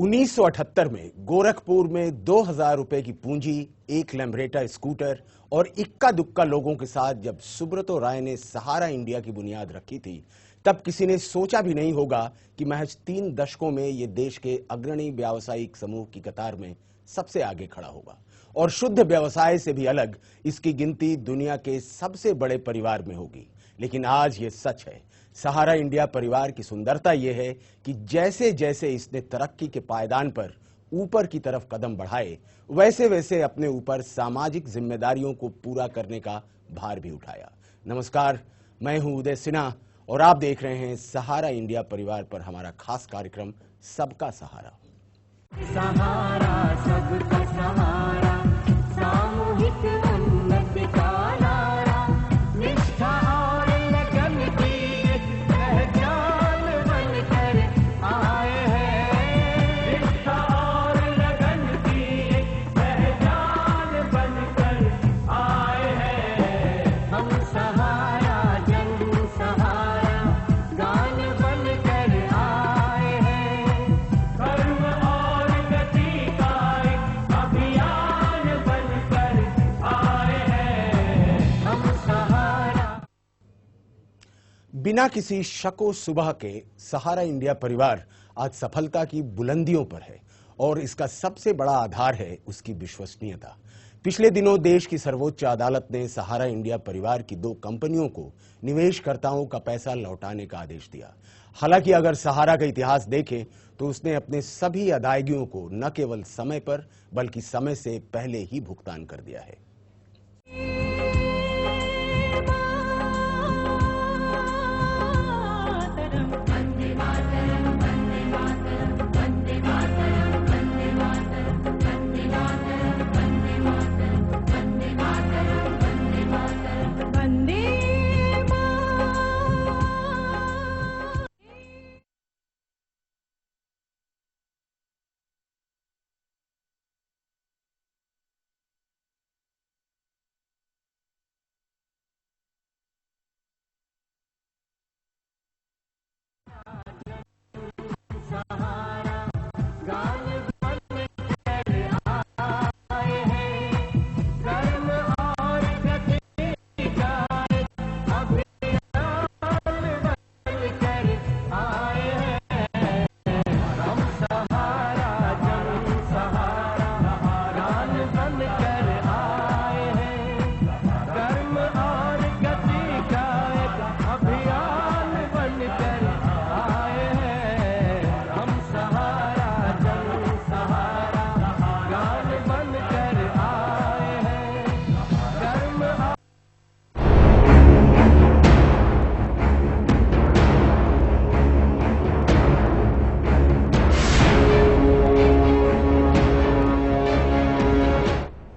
1978 में गोरखपुर में 2000 रुपए की पूंजी, एक लैम्ब्रेटा स्कूटर और इक्का दुक्का लोगों के साथ जब सुब्रतो राय ने सहारा इंडिया की बुनियाद रखी थी, तब किसी ने सोचा भी नहीं होगा कि महज 3 दशकों में ये देश के अग्रणी व्यावसायिक समूह की कतार में सबसे आगे खड़ा होगा और शुद्ध व्यवसाय से भी अलग इसकी गिनती दुनिया के सबसे बड़े परिवार में होगी। लेकिन आज ये सच है, सहारा इंडिया परिवार की सुंदरता यह है कि जैसे जैसे इसने तरक्की के पायदान पर ऊपर की तरफ कदम बढ़ाए, वैसे वैसे अपने ऊपर सामाजिक जिम्मेदारियों को पूरा करने का भार भी उठाया। नमस्कार, मैं हूं उदय सिन्हा और आप देख रहे हैं सहारा इंडिया परिवार पर हमारा खास कार्यक्रम सबका सहारा। सहारा सबका सहारा, सामूहिक उन्नति का नारा, निष्ठा और लगन की एक पहचान बनकर आए हैं। निष्ठा और लगन की एक पहचान बनकर आए हैं। हम सहारा जन सहारा गान बनकर आए हैं। कर्म और गति का एक अभियान बनकर आए हैं। हम सहारा। बिना किसी शको सुबह के सहारा इंडिया परिवार आज सफलता की बुलंदियों पर है और इसका सबसे बड़ा आधार है उसकी विश्वसनीयता। पिछले दिनों देश की सर्वोच्च अदालत ने सहारा इंडिया परिवार की 2 कंपनियों को निवेशकर्ताओं का पैसा लौटाने का आदेश दिया। हालांकि अगर सहारा का इतिहास देखें तो उसने अपने सभी अदायगियों को न केवल समय पर बल्कि समय से पहले ही भुगतान कर दिया है।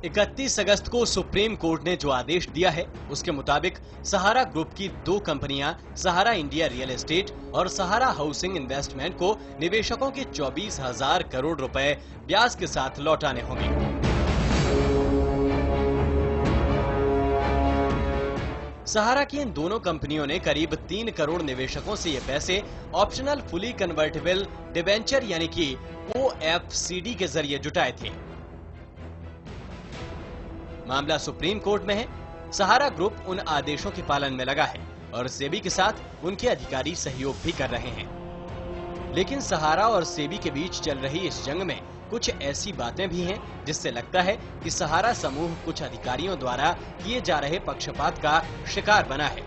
इकतीस अगस्त को सुप्रीम कोर्ट ने जो आदेश दिया है उसके मुताबिक सहारा ग्रुप की 2 कंपनियां सहारा इंडिया रियल एस्टेट और सहारा हाउसिंग इन्वेस्टमेंट को निवेशकों के 24,000 करोड़ रुपए ब्याज के साथ लौटाने होंगे। सहारा की इन दोनों कंपनियों ने करीब 3 करोड़ निवेशकों से ये पैसे ऑप्शनल फुली कन्वर्टेबल डिबेंचर यानी कि OFCD के जरिए जुटाए थे। मामला सुप्रीम कोर्ट में है। सहारा ग्रुप उन आदेशों के पालन में लगा है और सेबी के साथ उनके अधिकारी सहयोग भी कर रहे हैं। लेकिन सहारा और सेबी के बीच चल रही इस जंग में कुछ ऐसी बातें भी हैं जिससे लगता है कि सहारा समूह कुछ अधिकारियों द्वारा किए जा रहे पक्षपात का शिकार बना है।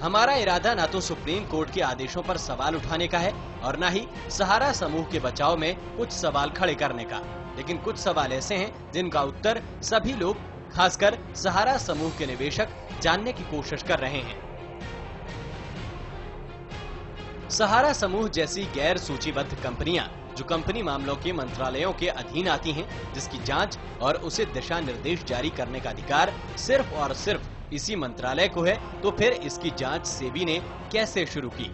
हमारा इरादा न तो सुप्रीम कोर्ट के आदेशों पर सवाल उठाने का है और न ही सहारा समूह के बचाव में कुछ सवाल खड़े करने का, लेकिन कुछ सवाल ऐसे हैं जिनका उत्तर सभी लोग, खासकर सहारा समूह के निवेशक, जानने की कोशिश कर रहे हैं। सहारा समूह जैसी गैर सूचीबद्ध कंपनियां जो कंपनी मामलों के मंत्रालयों के अधीन आती हैं, जिसकी जांच और उसे दिशा निर्देश जारी करने का अधिकार सिर्फ और सिर्फ इसी मंत्रालय को है, तो फिर इसकी जांच सेबी ने कैसे शुरू की?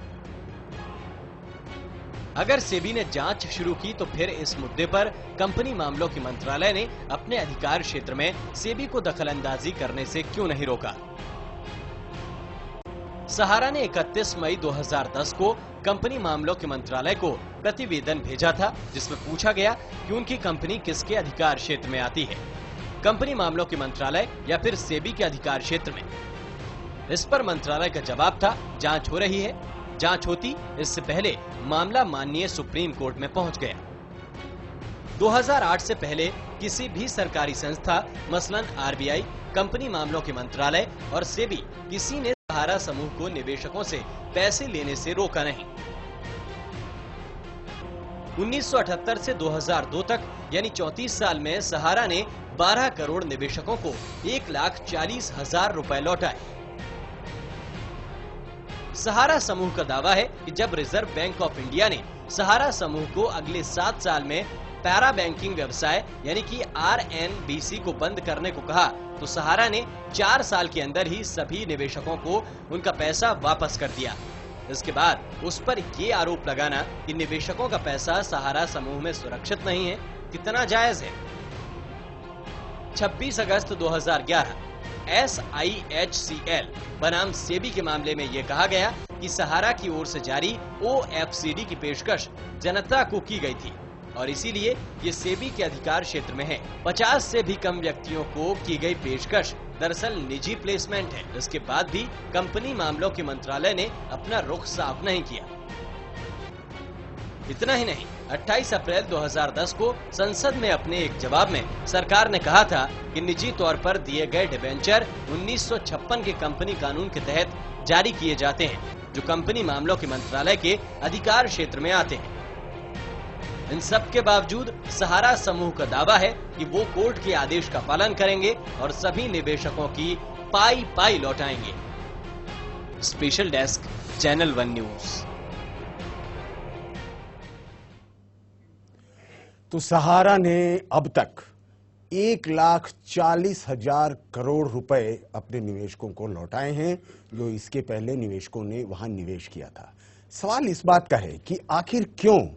अगर सेबी ने जांच शुरू की तो फिर इस मुद्दे पर कंपनी मामलों के मंत्रालय ने अपने अधिकार क्षेत्र में सेबी को दखलंदाजी करने से क्यों नहीं रोका? सहारा ने 31 मई 2010 को कंपनी मामलों के मंत्रालय को प्रतिवेदन भेजा था, जिसमें पूछा गया कि उनकी कंपनी किसके अधिकार क्षेत्र में आती है, कंपनी मामलों के मंत्रालय या फिर सेबी के अधिकार क्षेत्र में। इस पर मंत्रालय का जवाब था, जांच हो रही है। जांच होती इससे पहले मामला माननीय सुप्रीम कोर्ट में पहुंच गया। 2008 से पहले किसी भी सरकारी संस्था, मसलन आरबीआई, कंपनी मामलों के मंत्रालय और सेबी, किसी ने सहारा समूह को निवेशकों से पैसे लेने से रोका नहीं। 1978 से 2002 तक यानी 34 साल में सहारा ने 12 करोड़ निवेशकों को 1,40,000 रुपए लौटाए। सहारा समूह का दावा है कि जब रिजर्व बैंक ऑफ इंडिया ने सहारा समूह को अगले 7 साल में पैरा बैंकिंग व्यवसाय यानी कि आरएनबीसी को बंद करने को कहा, तो सहारा ने 4 साल के अंदर ही सभी निवेशकों को उनका पैसा वापस कर दिया। इसके बाद उस पर ये आरोप लगाना कि निवेशकों का पैसा सहारा समूह में सुरक्षित नहीं है, कितना जायज है। 26 अगस्त 2011 SIHCL बनाम सेबी के मामले में यह कहा गया कि सहारा की ओर से जारी OFCD की पेशकश जनता को की गई थी और इसीलिए ये सेबी के अधिकार क्षेत्र में है। 50 से भी कम व्यक्तियों को की गई पेशकश दरअसल निजी प्लेसमेंट है। इसके बाद भी कंपनी मामलों के मंत्रालय ने अपना रुख साफ नहीं किया। इतना ही नहीं, 28 अप्रैल 2010 को संसद में अपने एक जवाब में सरकार ने कहा था कि निजी तौर पर दिए गए डिबेंचर 1956 के कंपनी कानून के तहत जारी किए जाते हैं, जो कंपनी मामलों के मंत्रालय के अधिकार क्षेत्र में आते हैं। इन सब के बावजूद सहारा समूह का दावा है कि वो कोर्ट के आदेश का पालन करेंगे और सभी निवेशकों की पाई पाई लौटाएंगे। Special desk, channel 1 news. तो सहारा ने अब तक 1,40,000 करोड़ रुपए अपने निवेशकों को लौटाए हैं, जो इसके पहले निवेशकों ने वहां निवेश किया था। सवाल इस बात का है कि आखिर क्यों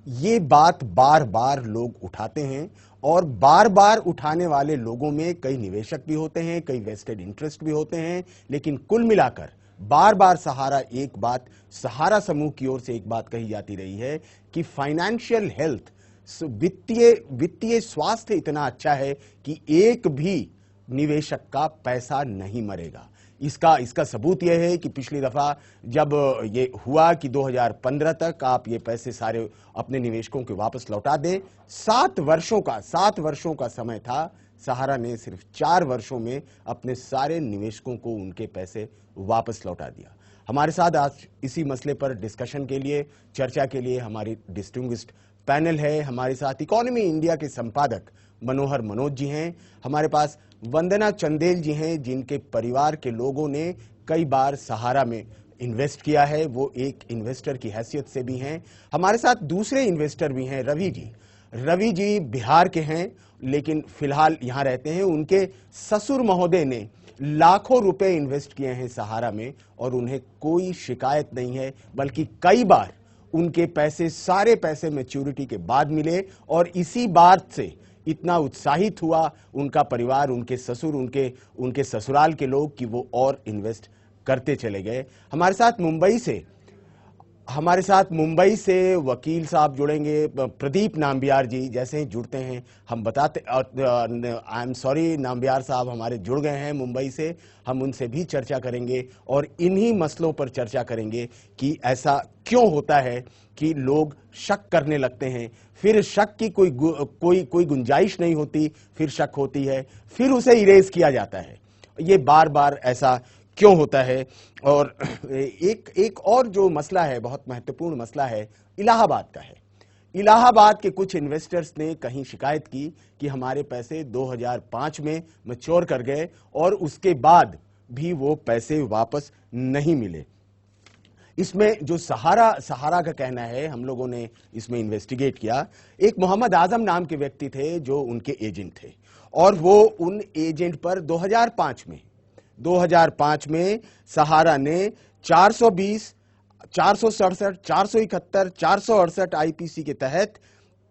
ये बात बार बार लोग उठाते हैं, और बार बार उठाने वाले लोगों में कई निवेशक भी होते हैं, कई वेस्टेड इंटरेस्ट भी होते हैं, लेकिन कुल मिलाकर बार बार सहारा समूह की ओर से एक बात कही जाती रही है कि फाइनेंशियल हेल्थ, वित्तीय स्वास्थ्य इतना अच्छा है कि एक भी निवेशक का पैसा नहीं मरेगा। इसका सबूत यह है कि पिछली दफा जब ये हुआ कि 2015 तक आप ये पैसे सारे अपने निवेशकों के वापस लौटा दें, 7 वर्षों का समय था। सहारा ने सिर्फ 4 वर्षों में अपने सारे निवेशकों को उनके पैसे वापस लौटा दिया। हमारे साथ आज इसी मसले पर डिस्कशन के लिए, चर्चा के लिए हमारी डिस्टिंग्विश्ड पैनल है। हमारे साथ इकोनॉमी इंडिया के संपादक मनोहर मनोज जी हैं, हमारे पास वंदना चंदेल जी हैं, जिनके परिवार के लोगों ने कई बार सहारा में इन्वेस्ट किया है, वो एक इन्वेस्टर की हैसियत से भी हैं। हमारे साथ दूसरे इन्वेस्टर भी हैं, रवि जी बिहार के हैं, लेकिन फिलहाल यहां रहते हैं। उनके ससुर महोदय ने लाखों रुपए इन्वेस्ट किए हैं सहारा में और उन्हें कोई शिकायत नहीं है, बल्कि कई बार उनके सारे पैसे मैच्योरिटी के बाद मिले, और इसी बात से इतना उत्साहित हुआ उनका परिवार, उनके ससुर, उनके ससुराल के लोग कि वो और इन्वेस्ट करते चले गए। हमारे साथ मुंबई से वकील साहब जुड़ेंगे, प्रदीप नाम्बियार जी। जैसे ही जुड़ते हैं हम बताते, आई एम सॉरी नाम्बियार साहब हमारे जुड़ गए हैं मुंबई से, हम उनसे भी चर्चा करेंगे और इन्हीं मसलों पर चर्चा करेंगे कि ऐसा क्यों होता है कि लोग शक करने लगते हैं, फिर शक की कोई गुंजाइश नहीं होती, फिर शक होती है, फिर उसे इरेज किया जाता है। ये बार बार ऐसा क्यों होता है। और एक और जो मसला है, बहुत महत्वपूर्ण मसला है, इलाहाबाद का है। इलाहाबाद के कुछ इन्वेस्टर्स ने कहीं शिकायत की कि हमारे पैसे 2005 में मैच्योर कर गए और उसके बाद भी वो पैसे वापस नहीं मिले। इसमें जो सहारा का कहना है, हम लोगों ने इसमें इन्वेस्टिगेट किया। एक मोहम्मद आजम नाम के व्यक्ति थे जो उनके एजेंट थे, और वो उन एजेंट पर 2005 में सहारा ने 420, 467, 471, 468 आईपीसी के तहत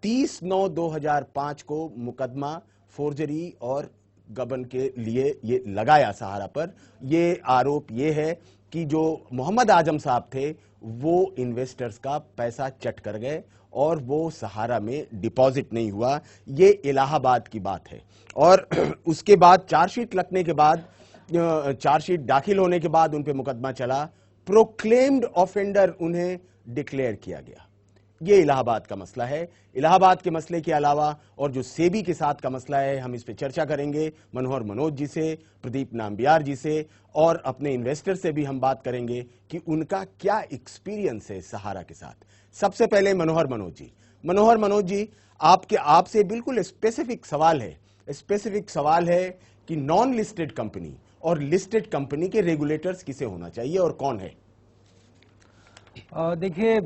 30/9/2005 को मुकदमा फोर्जरी और गबन के लिए ये लगाया सहारा पर। ये आरोप ये है कि जो मोहम्मद आजम साहब थे वो इन्वेस्टर्स का पैसा चट कर गए और वो सहारा में डिपॉजिट नहीं हुआ। ये इलाहाबाद की बात है। और उसके बाद चार्जशीट लगने के बाद, चार्जशीट दाखिल होने के बाद उन पे मुकदमा चला, प्रोक्लेम्ड ऑफेंडर उन्हें डिक्लेयर किया गया। ये इलाहाबाद का मसला है। इलाहाबाद के मसले के अलावा और जो सेबी के साथ का मसला है, हम इस पे चर्चा करेंगे मनोहर मनोज जी से, प्रदीप नाम्बियार जी से, और अपने इन्वेस्टर से भी हम बात करेंगे कि उनका क्या एक्सपीरियंस है सहारा के साथ। सबसे पहले मनोहर मनोज जी। मनोहर मनोज जी, आपसे बिल्कुल स्पेसिफिक सवाल है। स्पेसिफिक सवाल है कि नॉन लिस्टेड कंपनी और लिस्टेड कंपनी के रेगुलेटर्स किसे होना चाहिए और कौन है? देखिए,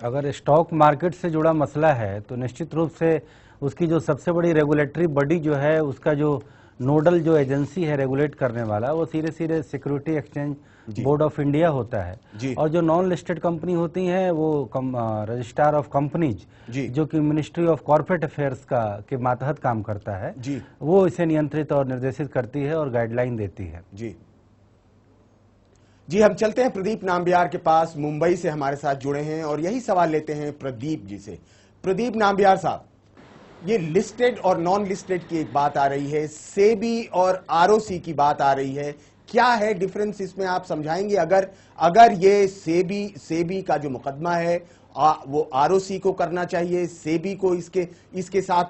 अगर स्टॉक मार्केट से जुड़ा मसला है तो निश्चित रूप से उसकी जो सबसे बड़ी रेगुलेटरी बॉडी जो है, उसका जो नोडल जो एजेंसी है रेगुलेट करने वाला, वो सीधे सीधे security exchange board of India होता है। और जो नॉन लिस्टेड कंपनी होती हैं वो रजिस्ट्रार ऑफ कंपनीज, जो कि मिनिस्ट्री ऑफ कॉर्पोरेट अफेयर्स के मातहत काम करता है, वो इसे नियंत्रित और निर्देशित करती है और गाइडलाइन देती है। जी, हम चलते हैं प्रदीप नाम्बियार के पास। मुंबई से हमारे साथ जुड़े हैं और यही सवाल लेते हैं प्रदीप जी से। प्रदीप नाम्बियार साहब, ये लिस्टेड और नॉन लिस्टेड की एक बात आ रही है, सेबी और आरओसी की बात आ रही है, क्या है डिफरेंस इसमें, आप समझाएंगे? अगर ये सेबी का जो मुकदमा है वो आरओसी को करना चाहिए, सेबी को इसके साथ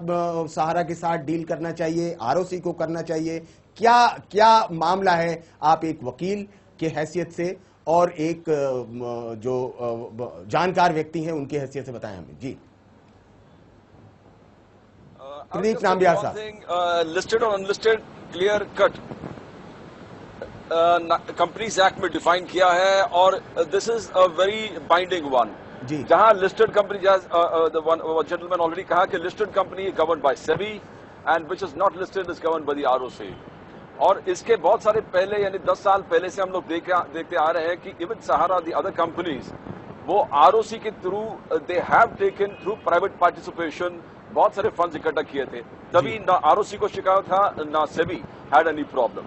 सहारा के साथ डील करना चाहिए, आरओसी को करना चाहिए, क्या मामला है? आप एक वकील के हैसियत से और एक जो जानकार व्यक्ति हैं उनकी हैसियत से बताएं हमें। जी प्रदीप नाम्बियार साहब। लिस्टेड और unlisted clear cut companies act में डिफाइन किया है और this is a very binding one. जहां लिस्टेड कंपनी, जेंटलमैन ऑलरेडी कहा कि listed company govern by SEBI and which is not listed is govern by the ROC. और इसके बहुत सारे पहले, यानी 10 साल पहले से हम लोग देखते आ रहे हैं कि even Sahara the other companies वो आरओसी के through they have taken through private participation बहुत सारे फंड्स इकट्ठा किए थे, तभी ना आरओसी को शिकायत था ना SEBI had any problem.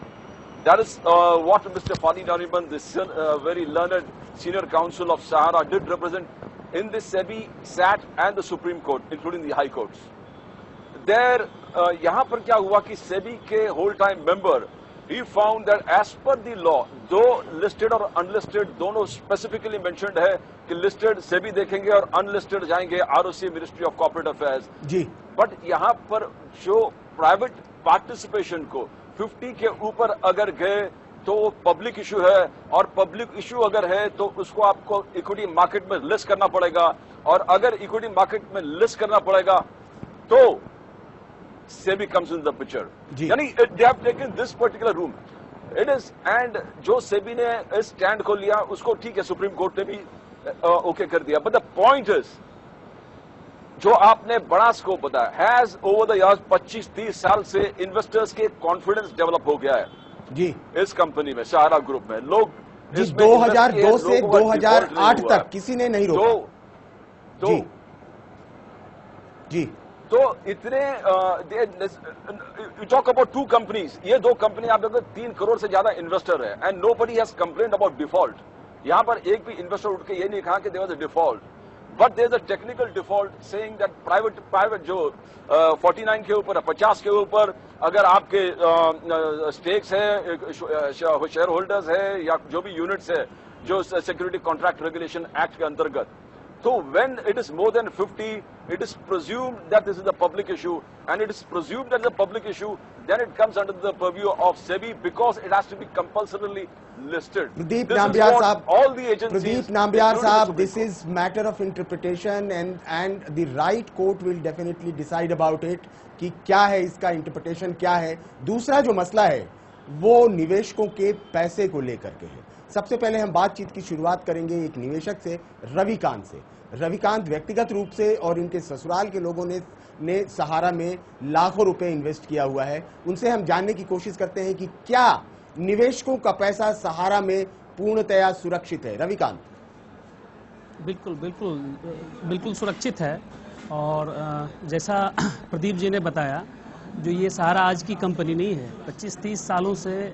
That is what mister Fali Nariman, this very learned senior counsel of Sahara did represent in this SEBI, SAT and the supreme court including the high courts. There यहां पर क्या हुआ कि सेबी के whole time member he found that as per the law, दो listed और unlisted दोनों specifically mentioned है कि लिस्टेड सेबी देखेंगे और अनलिस्टेड जाएंगे ROC, ministry of corporate affairs. जी, बट यहां पर जो प्राइवेट पार्टिसिपेशन को 50 के ऊपर अगर गए तो पब्लिक इशू है, और पब्लिक इशू अगर है तो उसको आपको इक्विटी मार्केट में लिस्ट करना पड़ेगा, और अगर इक्विटी मार्केट में लिस्ट करना पड़ेगा तो SEBI comes in the picture. यानी they have taken this particular room. It is, and जो SEBI ने इस स्टैंड को लिया उसको ठीक है, सुप्रीम कोर्ट ने भी ओके कर दिया, बट द पॉइंट इज जो आपने बड़ा स्कोप बताया, हैज ओवर द इयर्स 25-30 साल से इन्वेस्टर्स के कॉन्फिडेंस डेवलप हो गया है जी इस कंपनी में, सहारा ग्रुप में। लोग 2002 से 2008 तक किसी ने नहीं रोका। जी तो इतने यू टॉक अबाउट 2 कंपनीज, ये 2 कंपनी आप देखो 3 करोड़ से ज्यादा इन्वेस्टर है, and nobody has complained about default. यहां पर एक भी इन्वेस्टर उठ के ये नहीं कहा कि there was a default, but there is a technical default saying that private जो 49 के ऊपर 50 के ऊपर अगर आपके स्टेक्स है, शेयर होल्डर्स है, या जो भी यूनिट्स है जो सिक्योरिटी कॉन्ट्रैक्ट रेगुलेशन एक्ट के अंतर्गत, so when it is more than 50, it is presumed that this is a public issue, and it is presumed that it's a public issue, then it comes under the purview of SEBI because it has to be compulsorily listed. Pradeep Nambiar Sahab, all the agencies. Pradeep Nambiar Sahab, this is matter of interpretation, and the right court will definitely decide about it कि क्या है इसका interpretation क्या है। दूसरा जो मसला है वो निवेशकों के पैसे को लेकर के है। सबसे पहले हम बातचीत की शुरुआत करेंगे एक निवेशक से, रविकांत से। रविकांत व्यक्तिगत रूप से और इनके ससुराल के लोगों ने सहारा में लाखों रुपए इन्वेस्ट किया हुआ है। उनसे हम जानने की कोशिश करते हैं कि क्या निवेशकों का पैसा सहारा में पूर्णतया सुरक्षित है। रविकांत। बिल्कुल सुरक्षित है, और जैसा प्रदीप जी ने बताया, जो ये सहारा आज की कंपनी नहीं है, 25-30 सालों से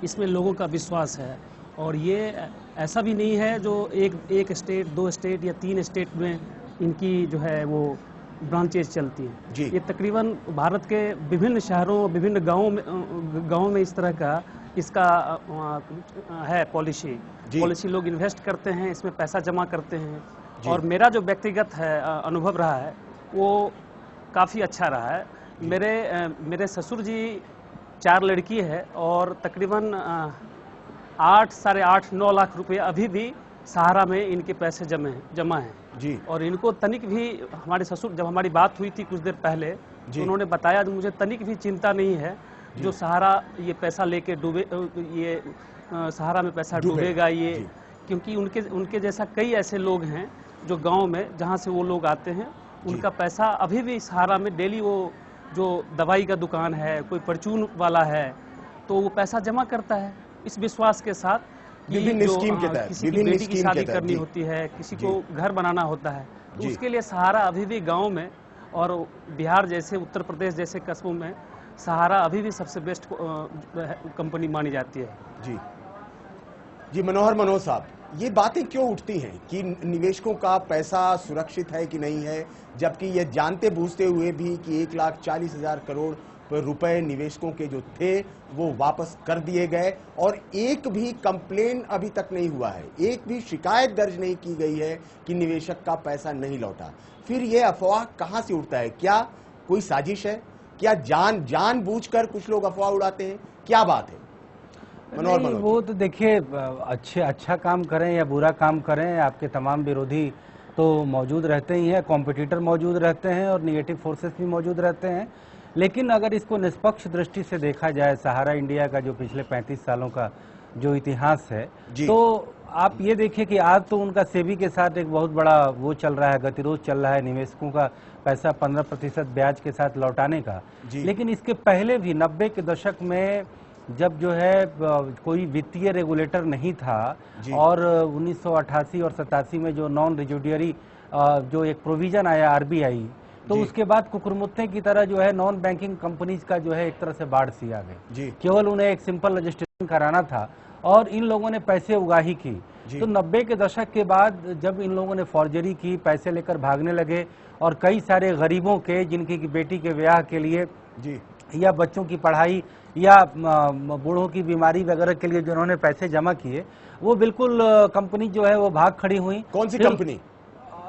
इसमें लोगों का विश्वास है, और ये ऐसा भी नहीं है जो एक स्टेट, 2 स्टेट या 3 स्टेट में इनकी जो है वो ब्रांचेज चलती हैं। जी। ये तकरीबन भारत के विभिन्न शहरों, विभिन्न गाँव में इस तरह का इसका है पॉलिसी। लोग इन्वेस्ट करते हैं, इसमें पैसा जमा करते हैं। और मेरा जो व्यक्तिगत है अनुभव रहा है वो काफ़ी अच्छा रहा है। मेरे ससुर जी 4 लड़की है और तकरीबन 8, साढ़े 8, 9 लाख रुपए अभी भी सहारा में इनके पैसे जमा हैं जी। और इनको तनिक भी, हमारे ससुर, जब हमारी बात हुई थी कुछ देर पहले, तो उन्होंने बताया मुझे तनिक भी चिंता नहीं है जो सहारा ये पैसा लेके ये सहारा में पैसा डूबेगा ये, क्योंकि उनके जैसा कई ऐसे लोग हैं जो गांव में जहां से वो लोग आते हैं, उनका पैसा अभी भी सहारा में डेली, वो जो दवाई का दुकान है, कोई परचून वाला है, तो वो पैसा जमा करता है इस विश्वास के साथ कि किसी की बेटी की शादी करनी होती है, किसी को घर बनाना होता है, तो उसके लिए सहारा अभी भी गाँव में और बिहार जैसे, उत्तर प्रदेश जैसे कस्बों में सहारा अभी भी सबसे बेस्ट कंपनी मानी जाती है। जी मनोज साहब, ये बातें क्यों उठती हैं कि निवेशकों का पैसा सुरक्षित है कि नहीं है, जबकि ये जानते बूझते हुए भी कि 1,40,000 करोड़ रुपए निवेशकों के जो थे वो वापस कर दिए गए और एक भी कंप्लेन अभी तक नहीं हुआ है, एक भी शिकायत दर्ज नहीं की गई है कि निवेशक का पैसा नहीं लौटा। फिर ये अफवाह कहां से उठता है? क्या कोई साजिश है? क्या जानबूझकर कुछ लोग अफवाह उड़ाते हैं? क्या बात है? मनोहर, वो तो देखिए, अच्छा काम करें या बुरा काम करें, आपके तमाम विरोधी तो मौजूद रहते ही हैं, कॉम्पिटिटर मौजूद रहते हैं और निगेटिव फोर्सेस भी मौजूद रहते हैं। लेकिन अगर इसको निष्पक्ष दृष्टि से देखा जाए, सहारा इंडिया का जो पिछले 35 सालों का जो इतिहास है, तो आप ये देखिए कि आज तो उनका सेबी के साथ एक बहुत बड़ा वो चल रहा है, गतिरोध चल रहा है निवेशकों का पैसा 15% ब्याज के साथ लौटाने का। लेकिन इसके पहले भी 90 के दशक में जब जो है कोई वित्तीय रेगुलेटर नहीं था और 1988 और 87 में जो नॉन रिजुडियरी जो एक प्रोविजन आया आरबीआई, तो उसके बाद कुकुरमुत्ते की तरह जो है नॉन बैंकिंग कंपनीज का जो है एक तरह से बाढ़ सी आ गई। केवल उन्हें एक सिंपल रजिस्ट्रेशन कराना था और इन लोगों ने पैसे उगाही की। तो 90 के दशक के बाद जब इन लोगों ने फॉर्जरी की, पैसे लेकर भागने लगे और कई सारे गरीबों के, जिनकी बेटी के ब्याह के लिए या बच्चों की पढ़ाई या बूढ़ों की बीमारी वगैरह के लिए जिन्होंने पैसे जमा किए, वो बिल्कुल कंपनी जो है वो भाग खड़ी हुई। कौन सी कंपनी?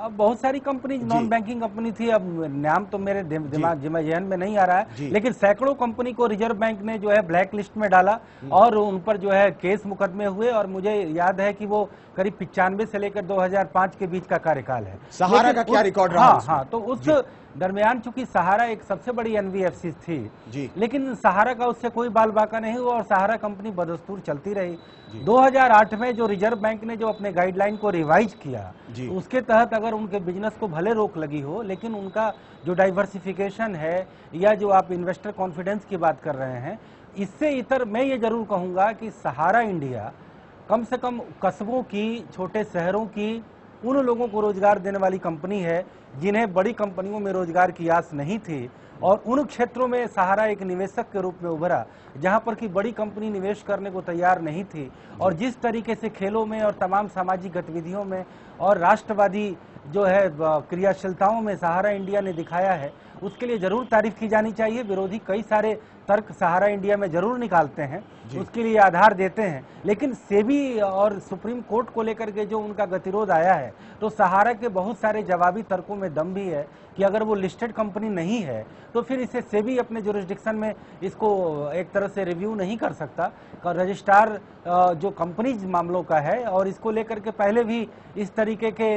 बहुत सारी कंपनी नॉन बैंकिंग कंपनी थी, अब नाम तो मेरे जहन में नहीं आ रहा है, लेकिन सैकड़ों कंपनी को रिजर्व बैंक ने जो है ब्लैक लिस्ट में डाला और उन पर जो है केस मुकदमे हुए। और मुझे याद है कि वो करीब 95 से लेकर 2005 के बीच का कार्यकाल है। सहारा का क्या रिकॉर्ड रहा? हाँ, तो उस दरमियान चूंकि सहारा एक सबसे बड़ी एनबीएफसी थी, लेकिन सहारा का उससे कोई बाल बाका नहीं हुआ और सहारा कंपनी बदस्तूर चलती रही। 2008 में जो रिजर्व बैंक ने जो अपने गाइडलाइन को रिवाइज किया, उसके तहत अगर उनके बिजनेस को भले रोक लगी हो, लेकिन उनका जो डाइवर्सिफिकेशन है या जो आप इन्वेस्टर कॉन्फिडेंस की बात कर रहे हैं, इससे इतर मैं ये जरूर कहूंगा कि सहारा इंडिया कम से कम कस्बों की, छोटे शहरों की उन लोगों को रोजगार देने वाली कंपनी है जिन्हें बड़ी कंपनियों में रोजगार की आस नहीं थी। और उन क्षेत्रों में सहारा एक निवेशक के रूप में उभरा जहां पर कि बड़ी कंपनी निवेश करने को तैयार नहीं थी। और जिस तरीके से खेलों में और तमाम सामाजिक गतिविधियों में और राष्ट्रवादी जो है क्रियाशीलताओं में सहारा इंडिया ने दिखाया है, उसके लिए जरूर तारीफ की जानी चाहिए। विरोधी कई सारे तर्क सहारा इंडिया में जरूर निकालते हैं, उसके लिए आधार देते हैं, लेकिन सेबी और सुप्रीम कोर्ट को लेकर के जो उनका गतिरोध आया है, तो सहारा के बहुत सारे जवाबी तर्कों में दम भी है कि अगर वो लिस्टेड कंपनी नहीं है तो फिर इसे सेबी अपने जुरिस्डिक्शन में इसको एक तरह से रिव्यू नहीं कर सकता। रजिस्ट्रार जो कंपनीज मामलों का है और इसको लेकर के पहले भी इस तरीके के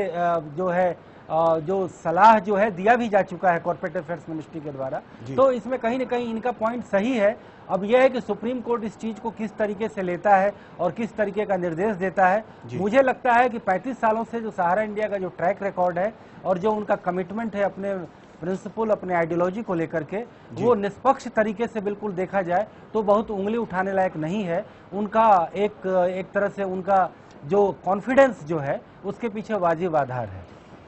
जो है जो सलाह जो है दिया भी जा चुका है कॉर्पोरेट अफेयर्स मिनिस्ट्री के द्वारा। तो इसमें कहीं न कहीं इनका पॉइंट सही है। अब यह है कि सुप्रीम कोर्ट इस चीज को किस तरीके से लेता है और किस तरीके का निर्देश देता है। मुझे लगता है कि 35 सालों से जो सहारा इंडिया का जो ट्रैक रिकॉर्ड है और जो उनका कमिटमेंट है अपने प्रिंसिपल, अपने आइडियोलॉजी को लेकर के, वो निष्पक्ष तरीके से बिल्कुल देखा जाए तो बहुत उंगली उठाने लायक नहीं है। उनका एक तरह से उनका जो कॉन्फिडेंस जो है उसके पीछे वाजिब आधार है।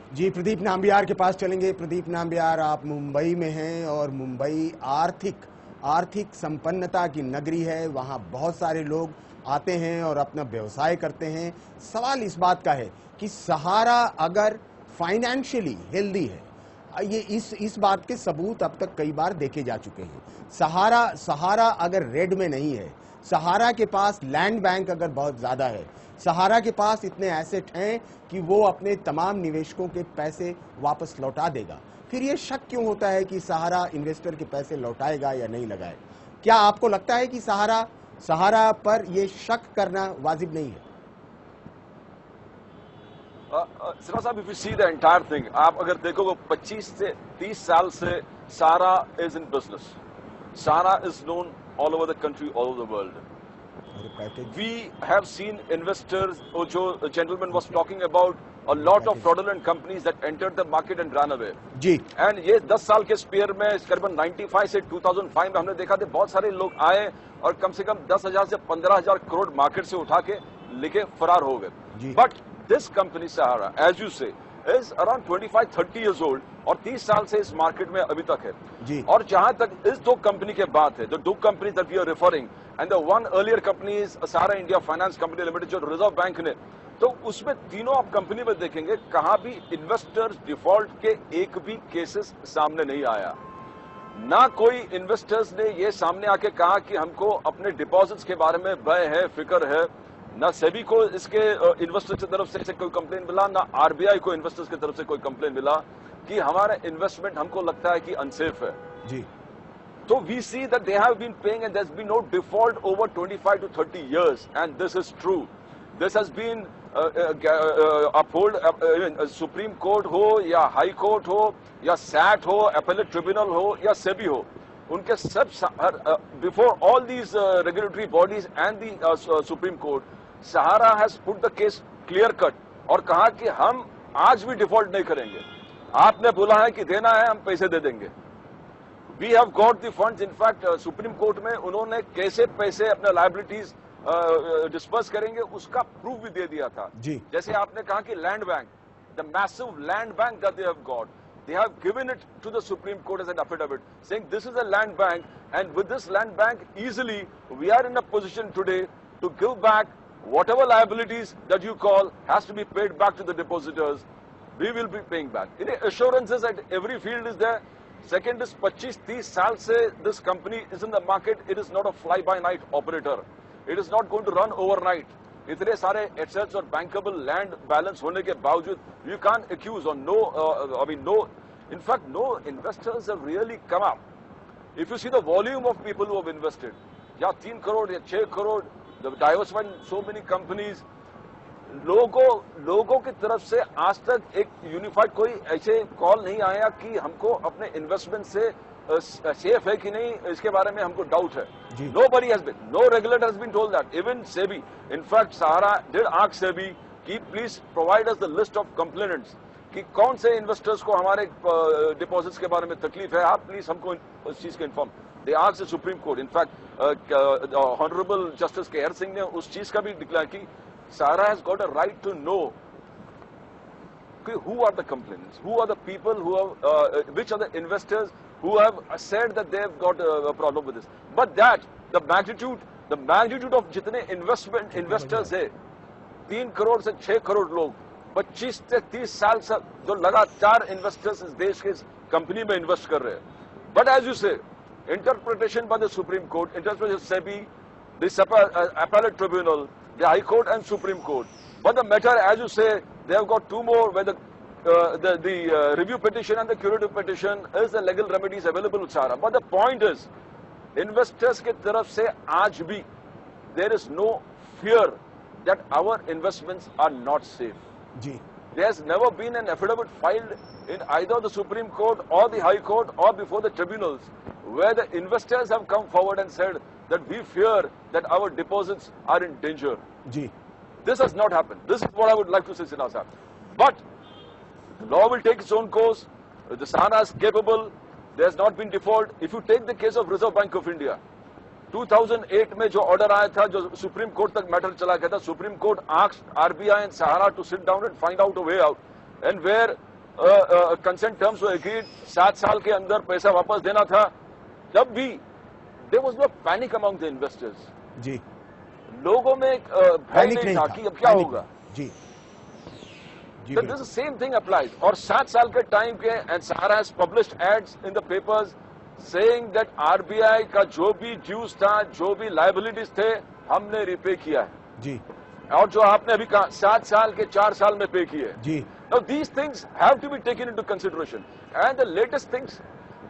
जी, प्रदीप नाम्बियार के पास चलेंगे। प्रदीप नाम्बियार, आप मुंबई में हैं और मुंबई आर्थिक संपन्नता की नगरी है। वहाँ बहुत सारे लोग आते हैं और अपना व्यवसाय करते हैं। सवाल इस बात का है कि सहारा अगर फाइनेंशियली हेल्दी है, ये इस बात के सबूत अब तक कई बार देखे जा चुके हैं। सहारा अगर रेड में नहीं है, सहारा के पास लैंड बैंक अगर बहुत ज्यादा है, सहारा के पास इतने एसेट हैं कि वो अपने तमाम निवेशकों के पैसे वापस लौटा देगा, फिर ये शक क्यों होता है कि सहारा इन्वेस्टर के पैसे लौटाएगा या नहीं लगाएगा? क्या आपको लगता है कि सहारा पर ये शक करना वाजिब नहीं है? सिन्हा साहब, if you see the entire thing, आप अगर देखोगे 25 से 30 साल से Sahara is in business. Sahara is known all over the country, all over the world. We have seen investors, जो gentleman was talking about, a lot of fraudulent companies that entered the market and ran away. जी। And ये 10 साल के spare में करीबन 95 से 2005 में हमने देखा था बहुत सारे लोग आए और कम से कम 10,000 से 15,000 करोड़ मार्केट से उठा के लेके फरार हो गए। But this company Sahara, as you say, is around 25-30 years old और 30 साल से इस मार्केट में अभी तक है जी। और जहां तक इस दो कंपनी के बात है, जो दो company that we are referring, and the one earlier company is Sahara India finance company limited, जो रिजर्व बैंक ने, तो उसमें तीनों आप कंपनी में देखेंगे कहां भी इन्वेस्टर्स डिफॉल्ट के एक भी केसेस सामने नहीं आया। ना कोई इन्वेस्टर्स ने ये सामने आके कहा कि हमको अपने डिपॉजिट्स के बारे में भय है, फिक्र है। ना सेबी को इसके इन्वेस्टर्स की तरफ से कोई कंप्लेन मिला, ना आरबीआई को इन्वेस्टर्स की तरफ से कोई कंप्लेन मिला कि हमारा इन्वेस्टमेंट हमको लगता है कि अनसेफ है जी। तो we see that they have been paying and there has been no default over 25 to 30 years, and this is true. This has been upheld, supreme court हो या हाई कोर्ट हो या सैट हो, एपेलेट ट्रिब्यूनल हो या सेबी हो, उनके सब before all these regulatory bodies and the supreme court, Sahara has put the case clear cut और कहा कि हम आज भी डिफॉल्ट नहीं करेंगे। आपने बोला है कि देना है, हम पैसे दे देंगे। We have got the funds. In fact supreme court में उन्होंने कैसे पैसे अपने लायबिलिटीज डिस्पर्स करेंगे उसका प्रूफ भी दे दिया था जी। जैसे आपने कहा कि land bank, the massive land bank that they have got, they have given it to the Supreme Court as an affidavit saying this is a land bank, and with this land bank easily we are in a position today to give back whatever liabilities that you call has to be paid back to the depositors. We will be paying back. Assurances at every field is there. Second is 25-30 साल से this company is in the market. It is not a fly-by-night operator. It is not going to run overnight. इतने सारे assets और bankable land balance होने के बावजूद you can't accuse or in fact no investors have really come up. If you see the volume of people who have invested, या 3 करोड़ या 6 crore, diversified in so many companies, लोगों की तरफ से आज तक एक यूनिफाइड कोई ऐसे कॉल नहीं आया कि हमको अपने इन्वेस्टमेंट से सेफ है कि नहीं, इसके बारे में हमको डाउट है। Nobody has been, no regulator has been told that. Even SEBI, in fact, Sahara did ask SEBI कि please provide us the list of complainants कि कौन से इन्वेस्टर्स को हमारे डिपॉजिट्स के बारे में तकलीफ है, आप प्लीज हमको उस चीज का inform. They asked the supreme court, in fact honourable justice Kehar Singh ने उस चीज का भी डिक्लेयर की Sahara has got a right to know who are the complainants, who are the people who have, which are the investors who have said that they have got a problem with this. But that, the magnitude of जितने investors है, 3 करोड़ से 6 करोड़ लोग, 25 से 30 साल से जो लगातार investors इस देश के कंपनी में इन्वेस्ट कर रहे हैं। But as you say, interpretation by the Supreme Court, interpretation of SEBI, the appellate tribunal, the High Court and Supreme Court. But the matter, as you say, they have got two more, where the review petition and the curative petition is the legal remedies available with Sahara. But the point is, investors के तरफ से आज भी there is no fear that our investments are not safe. Ji. There has never been an affidavit filed in either the Supreme Court or the High Court or before the tribunals where the investors have come forward and said that we fear that our deposits are in danger. Ji. This has not happened. This is what I would like to say, Sinha Sahib. But the law will take its own course. The Sahara is capable. There has not been default. If you take the case of Reserve Bank of India, 2008 में जो order आया था, जो Supreme Court तक matter चला गया था, Supreme Court asked RBI and Sahara to sit down and find out a way out, and where consent terms were agreed, 7 साल के अंदर पैसा वापस देना था, तब भी there was no panic among the investors. जी. लोगों में एक भय नहीं था कि अब क्या होगा। जी So this is same thing applies. और 7 साल के टाइम के and Sahara has published ads in the papers saying that RBI का जो भी ड्यूज था, जो भी लाइबिलिटीज थे, हमने रिपे किया है जी, और जो आपने अभी कहा 7 साल के 4 साल में पे किए जी। Now these things have to be taken into consideration and the latest things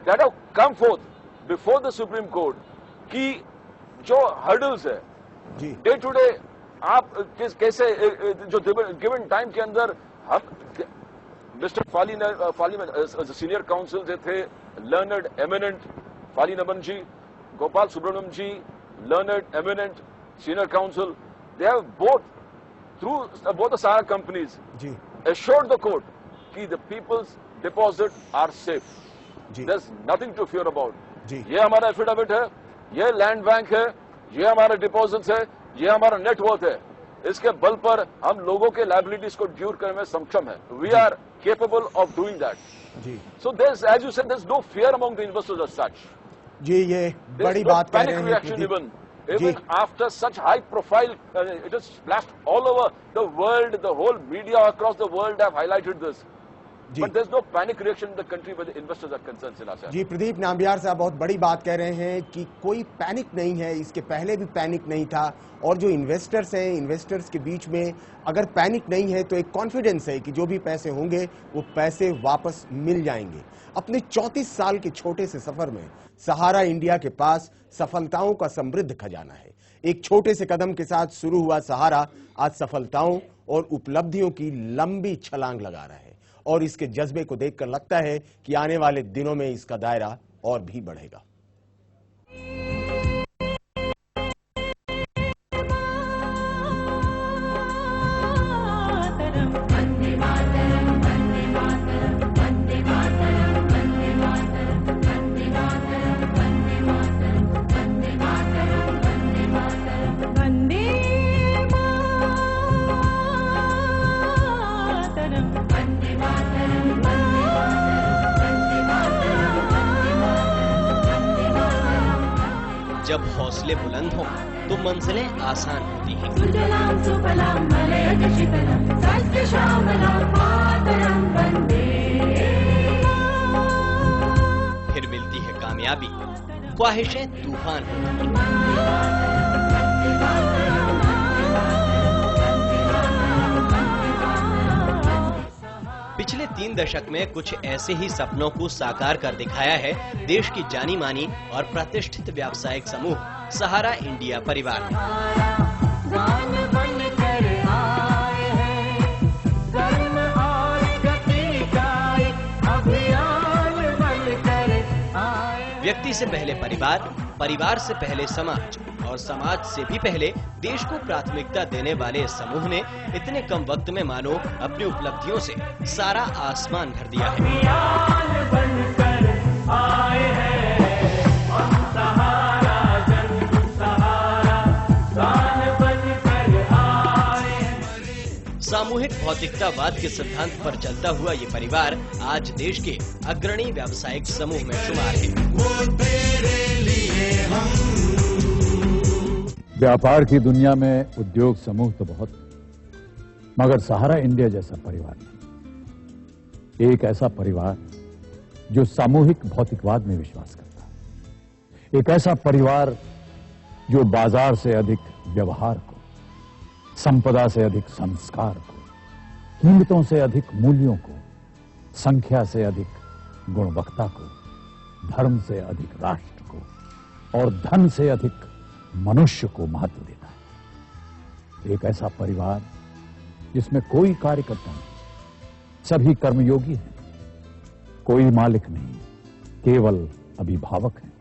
that have come forth before the Supreme Court कि जो hurdles है जी, डे टू डे आप कैसे जो गिवन टाइम के अंदर हम मिस्टर फाली में सीनियर काउंसिल से थे, लर्नर्ड एमिनेंट फाली नमन ji, Gopal Subramaniam ji, learned eminent senior counsel, they have both through both the Sahara companies जी, assured the court कि the people's deposit are safe. जी। There's nothing to fear about. जी। ये हमारा एफिडेविट है, ये लैंड बैंक है, ये हमारा डिपॉजिट्स है, ये हमारा नेटवर्थ है, इसके बल पर हम लोगों के लाइबिलिटीज को ड्यूर करने में सक्षम है। We are capable of doing that ji. So there as you said there is no fear among the investors as such. जी, ये बड़ी बात कह रहे हैं reaction Pradeep. even after such high profile it is splashed all over the world, the whole media across the world have highlighted this. But there's no panic reaction in the country where the investors are concerned. जी, प्रदीप नाम्बियार साहब बहुत बड़ी बात कह रहे हैं कि कोई panic नहीं है, इसके पहले भी पैनिक नहीं था, और जो इन्वेस्टर्स हैं, इन्वेस्टर्स के बीच में अगर पैनिक नहीं है तो एक कॉन्फिडेंस है कि जो भी पैसे होंगे वो पैसे वापस मिल जाएंगे। अपने 34 साल के छोटे से सफर में सहारा इंडिया के पास सफलताओं का समृद्ध खजाना है। एक छोटे से कदम के साथ शुरू हुआ सहारा आज सफलताओं और उपलब्धियों की लंबी छलांग लगा रहा है, और इसके जज्बे को देखकर लगता है कि आने वाले दिनों में इसका दायरा और भी बढ़ेगा। जब हौसले बुलंद हों तो मंजिलें आसान होती हैं। फिर मिलती है कामयाबी, ख्वाहिशें तूफान होती हैं। पिछले 3 दशक में कुछ ऐसे ही सपनों को साकार कर दिखाया है देश की जानी मानी और प्रतिष्ठित व्यावसायिक समूह सहारा इंडिया परिवार ने। व्यक्ति से पहले परिवार, परिवार से पहले समाज और समाज से भी पहले देश को प्राथमिकता देने वाले इस समूह ने इतने कम वक्त में मानो अपनी उपलब्धियों से सारा आसमान भर दिया है। सामूहिक भौतिकतावाद के सिद्धांत पर चलता हुआ ये परिवार आज देश के अग्रणी व्यावसायिक समूह में शुमार है। व्यापार की दुनिया में उद्योग समूह तो बहुत, मगर सहारा इंडिया जैसा परिवार नहीं। एक ऐसा परिवार जो सामूहिक भौतिकवाद में विश्वास करता है, एक ऐसा परिवार जो बाजार से अधिक व्यवहार को, संपदा से अधिक संस्कार को, कीमतों से अधिक मूल्यों को, संख्या से अधिक गुणवत्ता को, धर्म से अधिक राष्ट्र को और धन से अधिक मनुष्य को महत्व देता है। एक ऐसा परिवार जिसमें कोई कार्यकर्ता नहीं, सभी कर्मयोगी हैं, कोई मालिक नहीं, केवल अभिभावक हैं।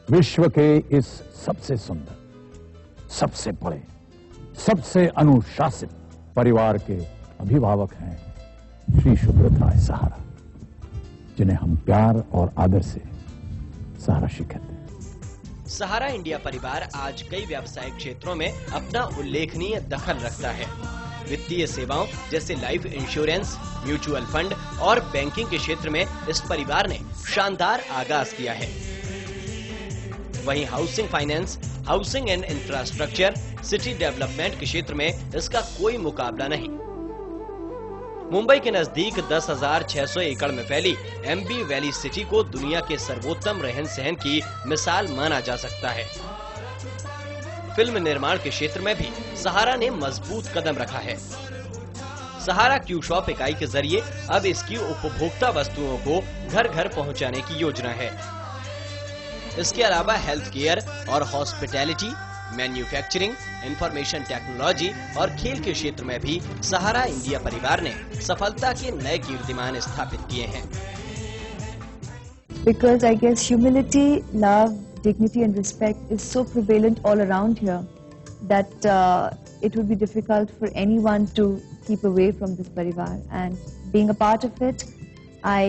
विश्व के इस सबसे सुंदर, सबसे बड़े, सबसे अनुशासित परिवार के अभिभावक हैं श्री सुब्रत राय सहारा, जिन्हें हम प्यार और आदर से सहारा श्री कहते हैं। सहारा इंडिया परिवार आज कई व्यावसायिक क्षेत्रों में अपना उल्लेखनीय दखल रखता है। वित्तीय सेवाओं जैसे लाइफ इंश्योरेंस, म्यूचुअल फंड और बैंकिंग के क्षेत्र में इस परिवार ने शानदार आगाज किया है। वहीं housing finance, housing and infrastructure, city development के क्षेत्र में इसका कोई मुकाबला नहीं। मुंबई के नजदीक 10,600 एकड़ में फैली एमबी वैली सिटी को दुनिया के सर्वोत्तम रहन सहन की मिसाल माना जा सकता है। फिल्म निर्माण के क्षेत्र में भी सहारा ने मजबूत कदम रखा है। सहारा क्यू शॉप इकाई के जरिए अब इसकी उपभोक्ता वस्तुओं को घर घर पहुंचाने की योजना है। इसके अलावा हेल्थ केयर और हॉस्पिटैलिटी, मैन्युफैक्चरिंग, इंफॉर्मेशन टेक्नोलॉजी और खेल के क्षेत्र में भी सहारा इंडिया परिवार ने सफलता के नए कीर्तिमान स्थापित किए हैं। Because I guess humility, love, dignity and respect is so prevalent all around here that it would be difficult for anyone to keep away from this parivar, and being a part of it, I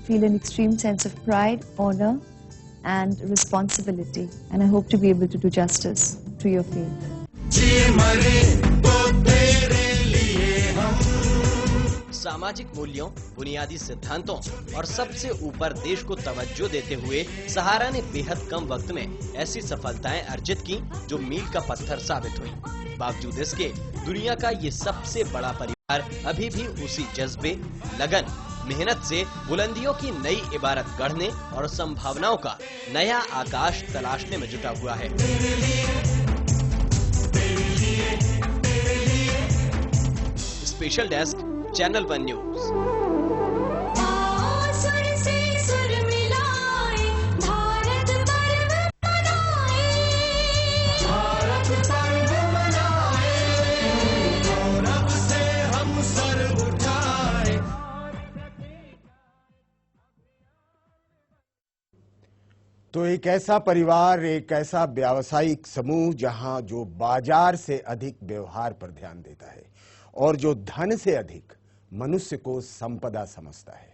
feel an extreme sense of pride, honor and responsibility, and I hope to be able to do justice to your faith. सामाजिक मूल्यों, बुनियादी सिद्धांतों और सबसे ऊपर देश को तवज्जो देते हुए सहारा ने बेहद कम वक्त में ऐसी सफलताएं अर्जित की जो मील का पत्थर साबित हुई। बावजूद इसके दुनिया का ये सबसे बड़ा परिवार अभी भी उसी जज्बे, लगन, मेहनत से बुलंदियों की नई इबारत गढ़ने और संभावनाओं का नया आकाश तलाशने में जुटा हुआ है। Special desk, channel 1 news. तो एक ऐसा परिवार, एक ऐसा व्यावसायिक समूह जहां जो बाजार से अधिक व्यवहार पर ध्यान देता है और जो धन से अधिक मनुष्य को संपदा समझता है।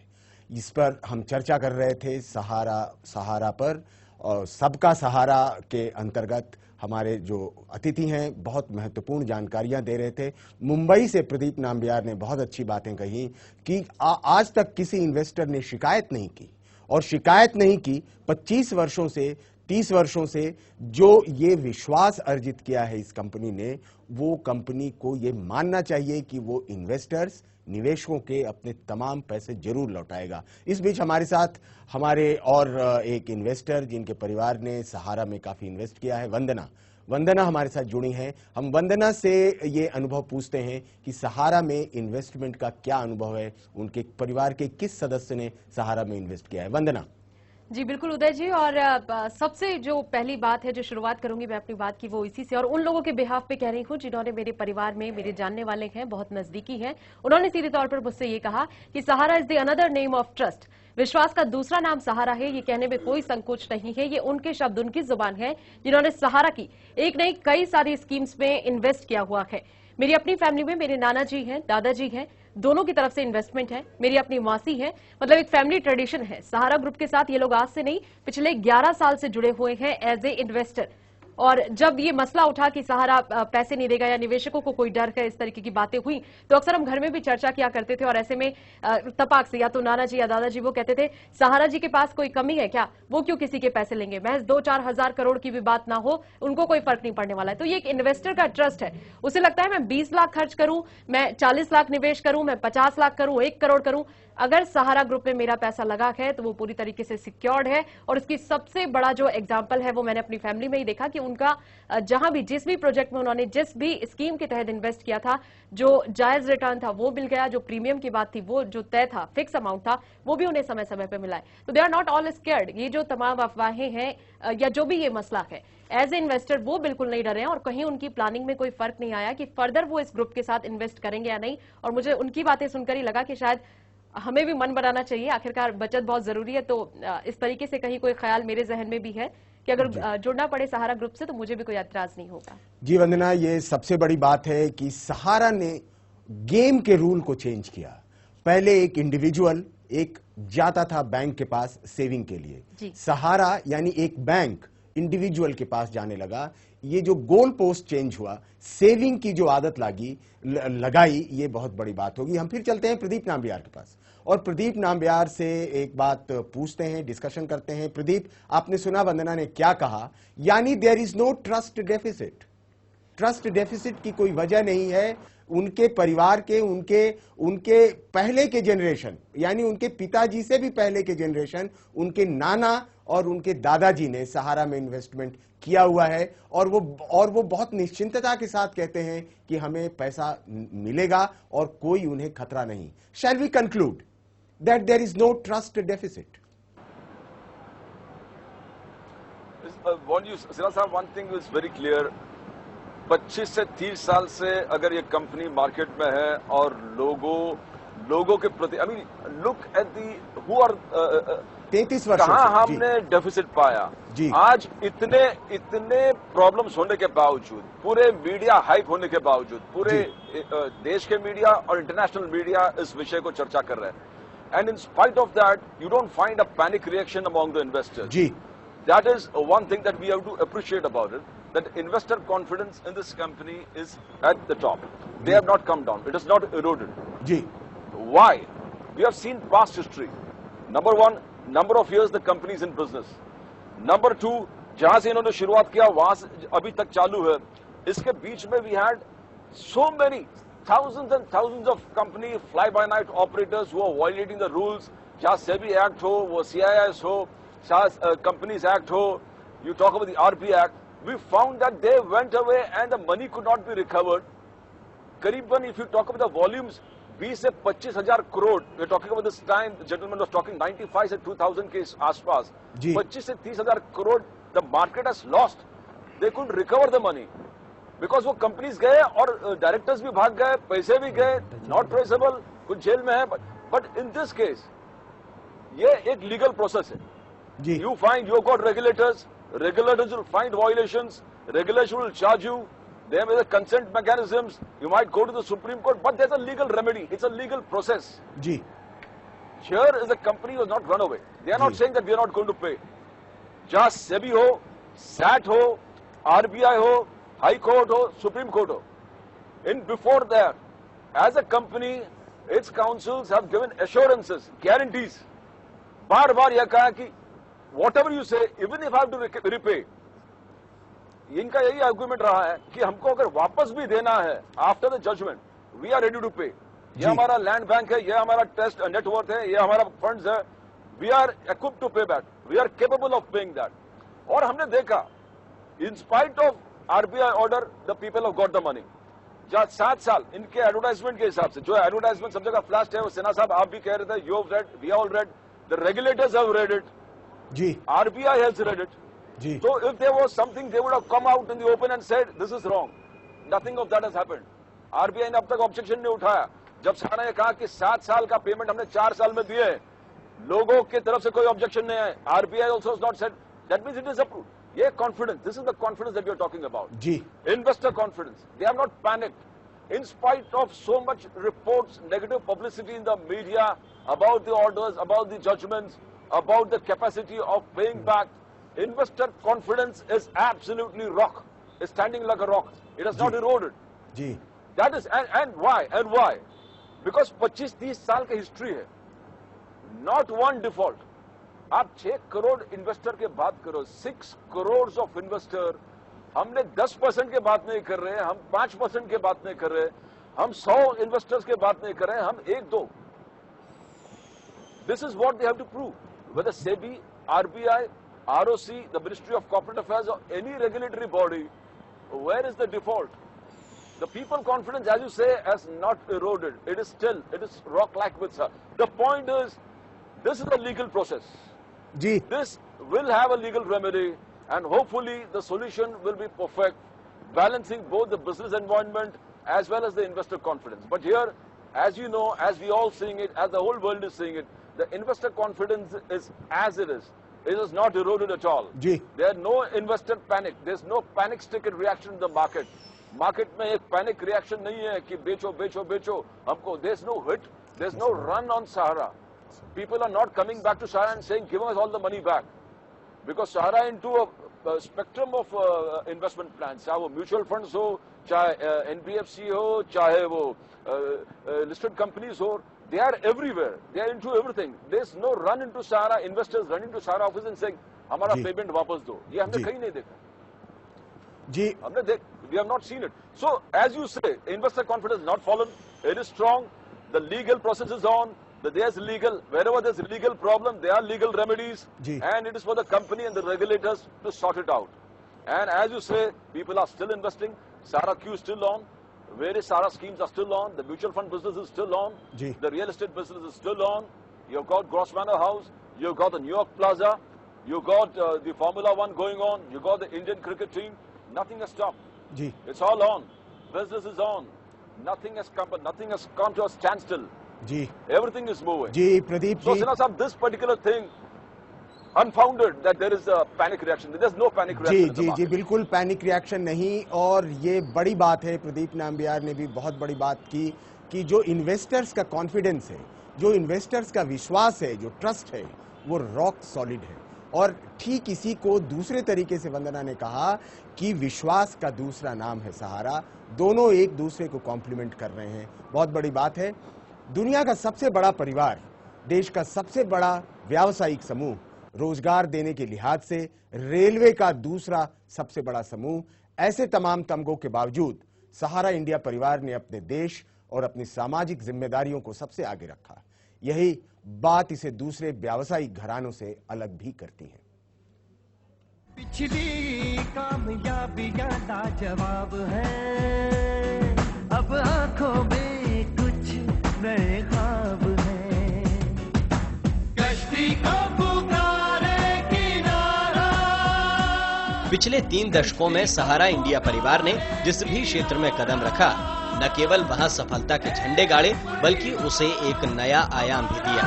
इस पर हम चर्चा कर रहे थे सहारा पर, और सबका सहारा के अंतर्गत हमारे जो अतिथि हैं बहुत महत्वपूर्ण जानकारियां दे रहे थे। मुंबई से प्रदीप नाम्बियार ने बहुत अच्छी बातें कही कि आज तक किसी इन्वेस्टर ने शिकायत नहीं की, और शिकायत नहीं की 25 वर्षों से 30 वर्षों से जो ये विश्वास अर्जित किया है इस कंपनी ने, वो कंपनी को ये मानना चाहिए कि वो इन्वेस्टर्स, निवेशकों के अपने तमाम पैसे जरूर लौटाएगा। इस बीच हमारे साथ हमारे और एक इन्वेस्टर जिनके परिवार ने सहारा में काफी इन्वेस्ट किया है, वंदना हमारे साथ जुड़ी हैं। हम वंदना से ये अनुभव पूछते हैं कि सहारा में इन्वेस्टमेंट का क्या अनुभव है, उनके परिवार के किस सदस्य ने सहारा में इन्वेस्ट किया है। वंदना जी बिल्कुल उदय जी, और सबसे जो पहली बात है जो शुरुआत करूंगी मैं अपनी बात की वो इसी से, और उन लोगों के बिहाफ पे कह रही हूँ जिन्होंने मेरे परिवार में मेरे जानने वाले हैं, बहुत नजदीकी हैं। उन्होंने सीधे तौर पर मुझसे ये कहा कि Sahara is the another name of trust. विश्वास का दूसरा नाम सहारा है, ये कहने में कोई संकोच नहीं है। ये उनके शब्द, उनकी जुबान है, जिन्होंने सहारा की एक नहीं कई सारी स्कीम्स में इन्वेस्ट किया हुआ है। मेरी अपनी फैमिली में मेरे नाना जी हैं, दादाजी हैं, दोनों की तरफ से इन्वेस्टमेंट है। मेरी अपनी मासी है, मतलब एक फैमिली ट्रेडिशन है। सहारा ग्रुप के साथ ये लोग आज से नहीं पिछले 11 साल से जुड़े हुए हैं एज ए इन्वेस्टर। और जब ये मसला उठा कि सहारा पैसे नहीं देगा या निवेशकों को कोई डर है, इस तरीके की बातें हुई, तो अक्सर हम घर में भी चर्चा किया करते थे। और ऐसे में तपाक से या तो नाना जी या दादाजी वो कहते थे सहारा जी के पास कोई कमी है क्या, वो क्यों किसी के पैसे लेंगे, महज 2-4 हजार करोड़ की भी बात ना हो, उनको कोई फर्क नहीं पड़ने वाला है। तो ये एक इन्वेस्टर का ट्रस्ट है। उसे लगता है मैं 20 लाख खर्च करूं, मैं 40 लाख निवेश करूं, मैं 50 लाख करूं, 1 करोड़ करूं, अगर सहारा ग्रुप में मेरा पैसा लगा है तो वो पूरी तरीके से सिक्योर्ड है। और इसकी सबसे बड़ा जो एग्जांपल है वो मैंने अपनी फैमिली में ही देखा कि उनका जहां भी जिस भी प्रोजेक्ट में उन्होंने जिस भी स्कीम के तहत इन्वेस्ट किया था, जो जायज रिटर्न था वो मिल गया, जो प्रीमियम की बात थी वो जो तय था, फिक्स अमाउंट था, वो भी उन्हें समय समय पर मिला है। तो they are not all scared. ये जो तमाम अफवाहें हैं या जो भी ये मसला है, एज ए इन्वेस्टर वो बिल्कुल नहीं डरे हैं, और कहीं उनकी प्लानिंग में कोई फर्क नहीं आया कि फर्दर वो इस ग्रुप के साथ इन्वेस्ट करेंगे या नहीं। और मुझे उनकी बातें सुनकर ही लगा कि शायद हमें भी मन बनाना चाहिए, आखिरकार बचत बहुत जरूरी है। तो इस तरीके से कहीं कोई ख्याल मेरे जहन में भी है कि अगर जुड़ना पड़े सहारा ग्रुप से तो मुझे भी कोई एतराज नहीं होगा। जी वंदना, ये सबसे बड़ी बात है कि सहारा ने गेम के रूल को चेंज किया। पहले एक इंडिविजुअल एक जाता था बैंक के पास सेविंग के लिए, सहारा यानी एक बैंक इंडिविजुअल के पास जाने लगा। ये जो गोल पोस्ट चेंज हुआ, सेविंग की जो आदत लगाई, ये बहुत बड़ी बात होगी। हम फिर चलते हैं प्रदीप नाम्बियार के पास और प्रदीप नाम्बियार से एक बात पूछते हैं, डिस्कशन करते हैं। प्रदीप, आपने सुना वंदना ने क्या कहा, यानी there is no trust deficit. Trust deficit की कोई वजह नहीं है। उनके परिवार के, उनके पहले के जनरेशन, यानी उनके पिताजी से भी पहले के जनरेशन, उनके नाना और उनके दादाजी ने सहारा में इन्वेस्टमेंट किया हुआ है और वो बहुत निश्चिंतता के साथ कहते हैं कि हमें पैसा मिलेगा और कोई उन्हें खतरा नहीं। Shall we conclude that there is no trust deficit? Sinha साहब, one thing is very clear, 25 से 30 साल से अगर ये कंपनी मार्केट में है और लोगों के प्रति, I mean look at the who are 33 वर्षों कहां हमने डेफिसिट पाया जी। आज इतने प्रॉब्लम्स होने के बावजूद, पूरे मीडिया हाइप होने के बावजूद, पूरे देश के मीडिया और इंटरनेशनल मीडिया इस विषय को चर्चा कर रहे हैं, and in spite of that you don't find a panic reaction among the investors जी। That is one thing that we have to appreciate about it, that investor confidence in this company is at the top. They have not come down. It is not eroded. जी. Why? We have seen past history. Number one, number of years the company is in business. Number two, जहां से इन्होंने शुरुआत किया वहां से अभी तक चालू है। इसके बीच में we had so many thousands and thousands of company fly-by-night operators who are violating the rules. चाहे SEBI Act हो, वो CIS हो, Companies Act ho, you talk about the RP Act, we found that they went away and the money could not be recovered. Kariban, if you talk about the volumes, 20 से 25,000 crore, we're talking about this time, the gentleman was talking 95 से 2000 के आसपास, 25 से 30,000 crore, the market has lost. They couldn't recover the money. Because वो companies गए और directors भी भाग गए, पैसे भी गए, not traceable, कुछ जेल में है, but in this case, ये एक legal process है. You find you've got regulators will find violations, regulation will charge you, there are consent mechanisms, you might go to the Supreme Court, but there's a legal remedy, it's a legal process. Ji. Here is a company who has not run away. They are not saying that we are not going to pay. Just SEBI ho, SAT ho, RBI ho, High Court ho, Supreme Court ho. Before that, as a company, its councils have given assurances, guarantees. बार-बार यह कहा कि whatever you say, even if I have to repay, इनका यही argument रहा है कि हमको अगर वापस भी देना है after the judgment, we are ready to pay. ये हमारा लैंड बैंक है, ये हमारा टेस्ट नेटवर्थ है, ये हमारा फंड्स है, we are equipped to pay back, we are capable of paying that. और हमने देखा, in spite of RBI order, the people have got the money. जहां 7 साल इनके एडवर्टाइजमेंट के हिसाब से, जो एडवर्टाइजमेंट सब जगह फ्लैश है, वो सिन्हा साहब आप भी कह रहे थे, you have read, we all read, the regulators have read it, जी, RBI has read it. जी. So if there was something, they would have come out in the open and said, this is wrong. Nothing of that has happened. RBI ने अब तक objection नहीं उठाया। जब सहारा ने कहा कि 7 साल का पेमेंट हमने 4 साल में दिए, लोगों की तरफ से कोई ऑब्जेक्शन नहीं है। RBI also has not said, that means it is approved. ये confidence, this is the confidence that we are talking about. Ji. Investor confidence. They have not panicked. In spite of so much reports, negative publicity in the media about the orders, about the judgments, about the capacity of paying back, investor confidence is absolutely rock. It's standing like a rock. It has not eroded. Ji. That is, and why? And why? Because 25-30 साल की history है, not one default. आप 6 crore investor के बात करो, 6 crore of investor, हमने 10% के बात नहीं कर रहे हैं, हम 5% के बात नहीं कर रहे हैं, हम 100 इन्वेस्टर्स के बात नहीं कर रहे हैं, हम 1-2। This is what they have to prove. Whether SEBI, RBI, ROC, the Ministry of Corporate Affairs or any regulatory body, where is the default? The people confidence, as you say, has not eroded. It is still, it is rock-like with her. The point is, this is a legal process. Ji. This will have a legal remedy and hopefully the solution will be perfect, balancing both the business environment as well as the investor confidence. But here, as you know, as we all seeing it, as the whole world is seeing it, the investor confidence is as it is. It is not eroded at all. Ji. There are no investor panic. There's no panic-stricken reaction in the market. Market में एक panic reaction नहीं है कि बेचो बेचो बेचो हमको. There's no hit. There's no run on Sahara. People are not coming back to Sahara and saying, give us all the money back. because Sahara into a spectrum of investment plans, चाहे वो mutual funds हो, चाहे NBFC हो, चाहे वो listed companies हो, they are everywhere. They are into everything. There's no run into Sahara, investors run into Sahara office and saying हमारा payment वापस दो. ये हमने कहीं नहीं देखा जी. We have not seen it. So as you say, investor confidence not fallen. It is strong. The legal process is on. There's legal, wherever there's a legal problem, there are legal remedies. And it is for the company and the regulators to sort it out. And as you say, people are still investing. Sahara Q is still on. Various Sahara schemes are still on. The mutual fund business is still on. The real estate business is still on. You've got Gross Manor House. You've got the New York Plaza. You got the Formula One going on. You got the Indian cricket team. Nothing has stopped. It's all on. Business is on. Nothing has come to a standstill. Everything is moving. Pradeep so, Sinha Sahab, this particular thing, unfounded that there is a panic reaction. There's no panic reaction. जी, बिल्कुल panic reaction नहीं. और ये बड़ी बात है, प्रदीप नाम्बियार ने भी बहुत बड़ी बात की कि जो इन्वेस्टर्स का कॉन्फिडेंस है, जो इन्वेस्टर्स का विश्वास है, जो ट्रस्ट है, वो रॉक सॉलिड है. और ठीक इसी को दूसरे तरीके से वंदना ने कहा कि विश्वास का दूसरा नाम है सहारा. दोनों एक दूसरे को कॉम्प्लीमेंट कर रहे हैं. बहुत बड़ी बात है. दुनिया का सबसे बड़ा परिवार, देश का सबसे बड़ा व्यावसायिक समूह, रोजगार देने के लिहाज से रेलवे का दूसरा सबसे बड़ा समूह, ऐसे तमाम तमगों के बावजूद सहारा इंडिया परिवार ने अपने देश और अपनी सामाजिक जिम्मेदारियों को सबसे आगे रखा. यही बात इसे दूसरे व्यावसायिक घरानों से अलग भी करती है. पिछली कामयाबियां लाजवाब है, अब आंखों में कुछ नए ख्वाब हैं. कश्ती को पुकारे किनारा. पिछले 3 दशकों में सहारा इंडिया परिवार ने जिस भी क्षेत्र में कदम रखा, न केवल वहां सफलता के झंडे गाड़े, बल्कि उसे एक नया आयाम भी दिया.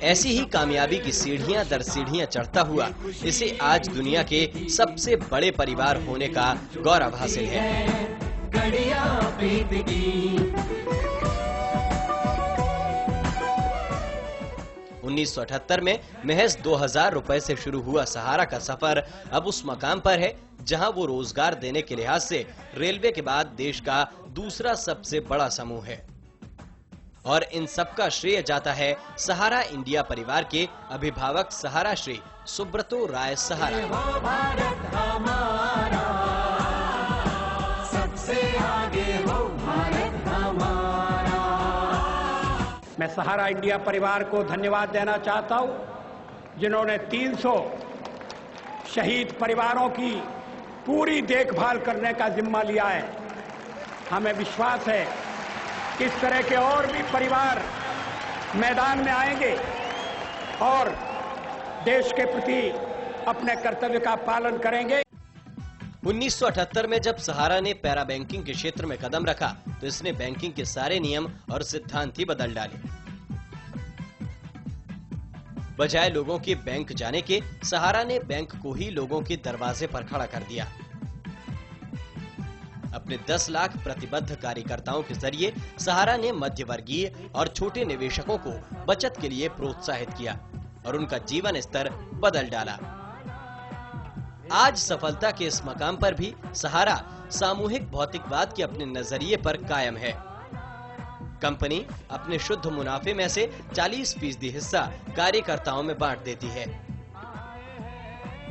ऐसी ही कामयाबी की सीढ़ियां दर सीढ़ियां चढ़ता हुआ इसे आज दुनिया के सबसे बड़े परिवार होने का गौरव हासिल है. 1978 में महज 2000 रुपए से शुरू हुआ सहारा का सफर अब उस मकाम पर है जहां वो रोजगार देने के लिहाज से रेलवे के बाद देश का दूसरा सबसे बड़ा समूह है. और इन सब का श्रेय जाता है सहारा इंडिया परिवार के अभिभावक सहारा श्री सुब्रतो राय सहारा. सबसे आगे हो भारत हमारा. मैं सहारा इंडिया परिवार को धन्यवाद देना चाहता हूं, जिन्होंने 300 शहीद परिवारों की पूरी देखभाल करने का जिम्मा लिया है. हमें विश्वास है कि इस तरह के और भी परिवार मैदान में आएंगे और देश के प्रति अपने कर्तव्य का पालन करेंगे. 1978 में जब सहारा ने पैरा बैंकिंग के क्षेत्र में कदम रखा तो इसने बैंकिंग के सारे नियम और सिद्धांत ही बदल डाले. बजाय लोगों के बैंक जाने के, सहारा ने बैंक को ही लोगों के दरवाजे पर खड़ा कर दिया. अपने 10 लाख प्रतिबद्ध कार्यकर्ताओं के जरिए सहारा ने मध्यवर्गीय और छोटे निवेशकों को बचत के लिए प्रोत्साहित किया और उनका जीवन स्तर बदल डाला. आज सफलता के इस मकाम पर भी सहारा सामूहिक भौतिकवाद के अपने नजरिए पर कायम है. कंपनी अपने शुद्ध मुनाफे में से 40% हिस्सा कार्यकर्ताओं में बांट देती है,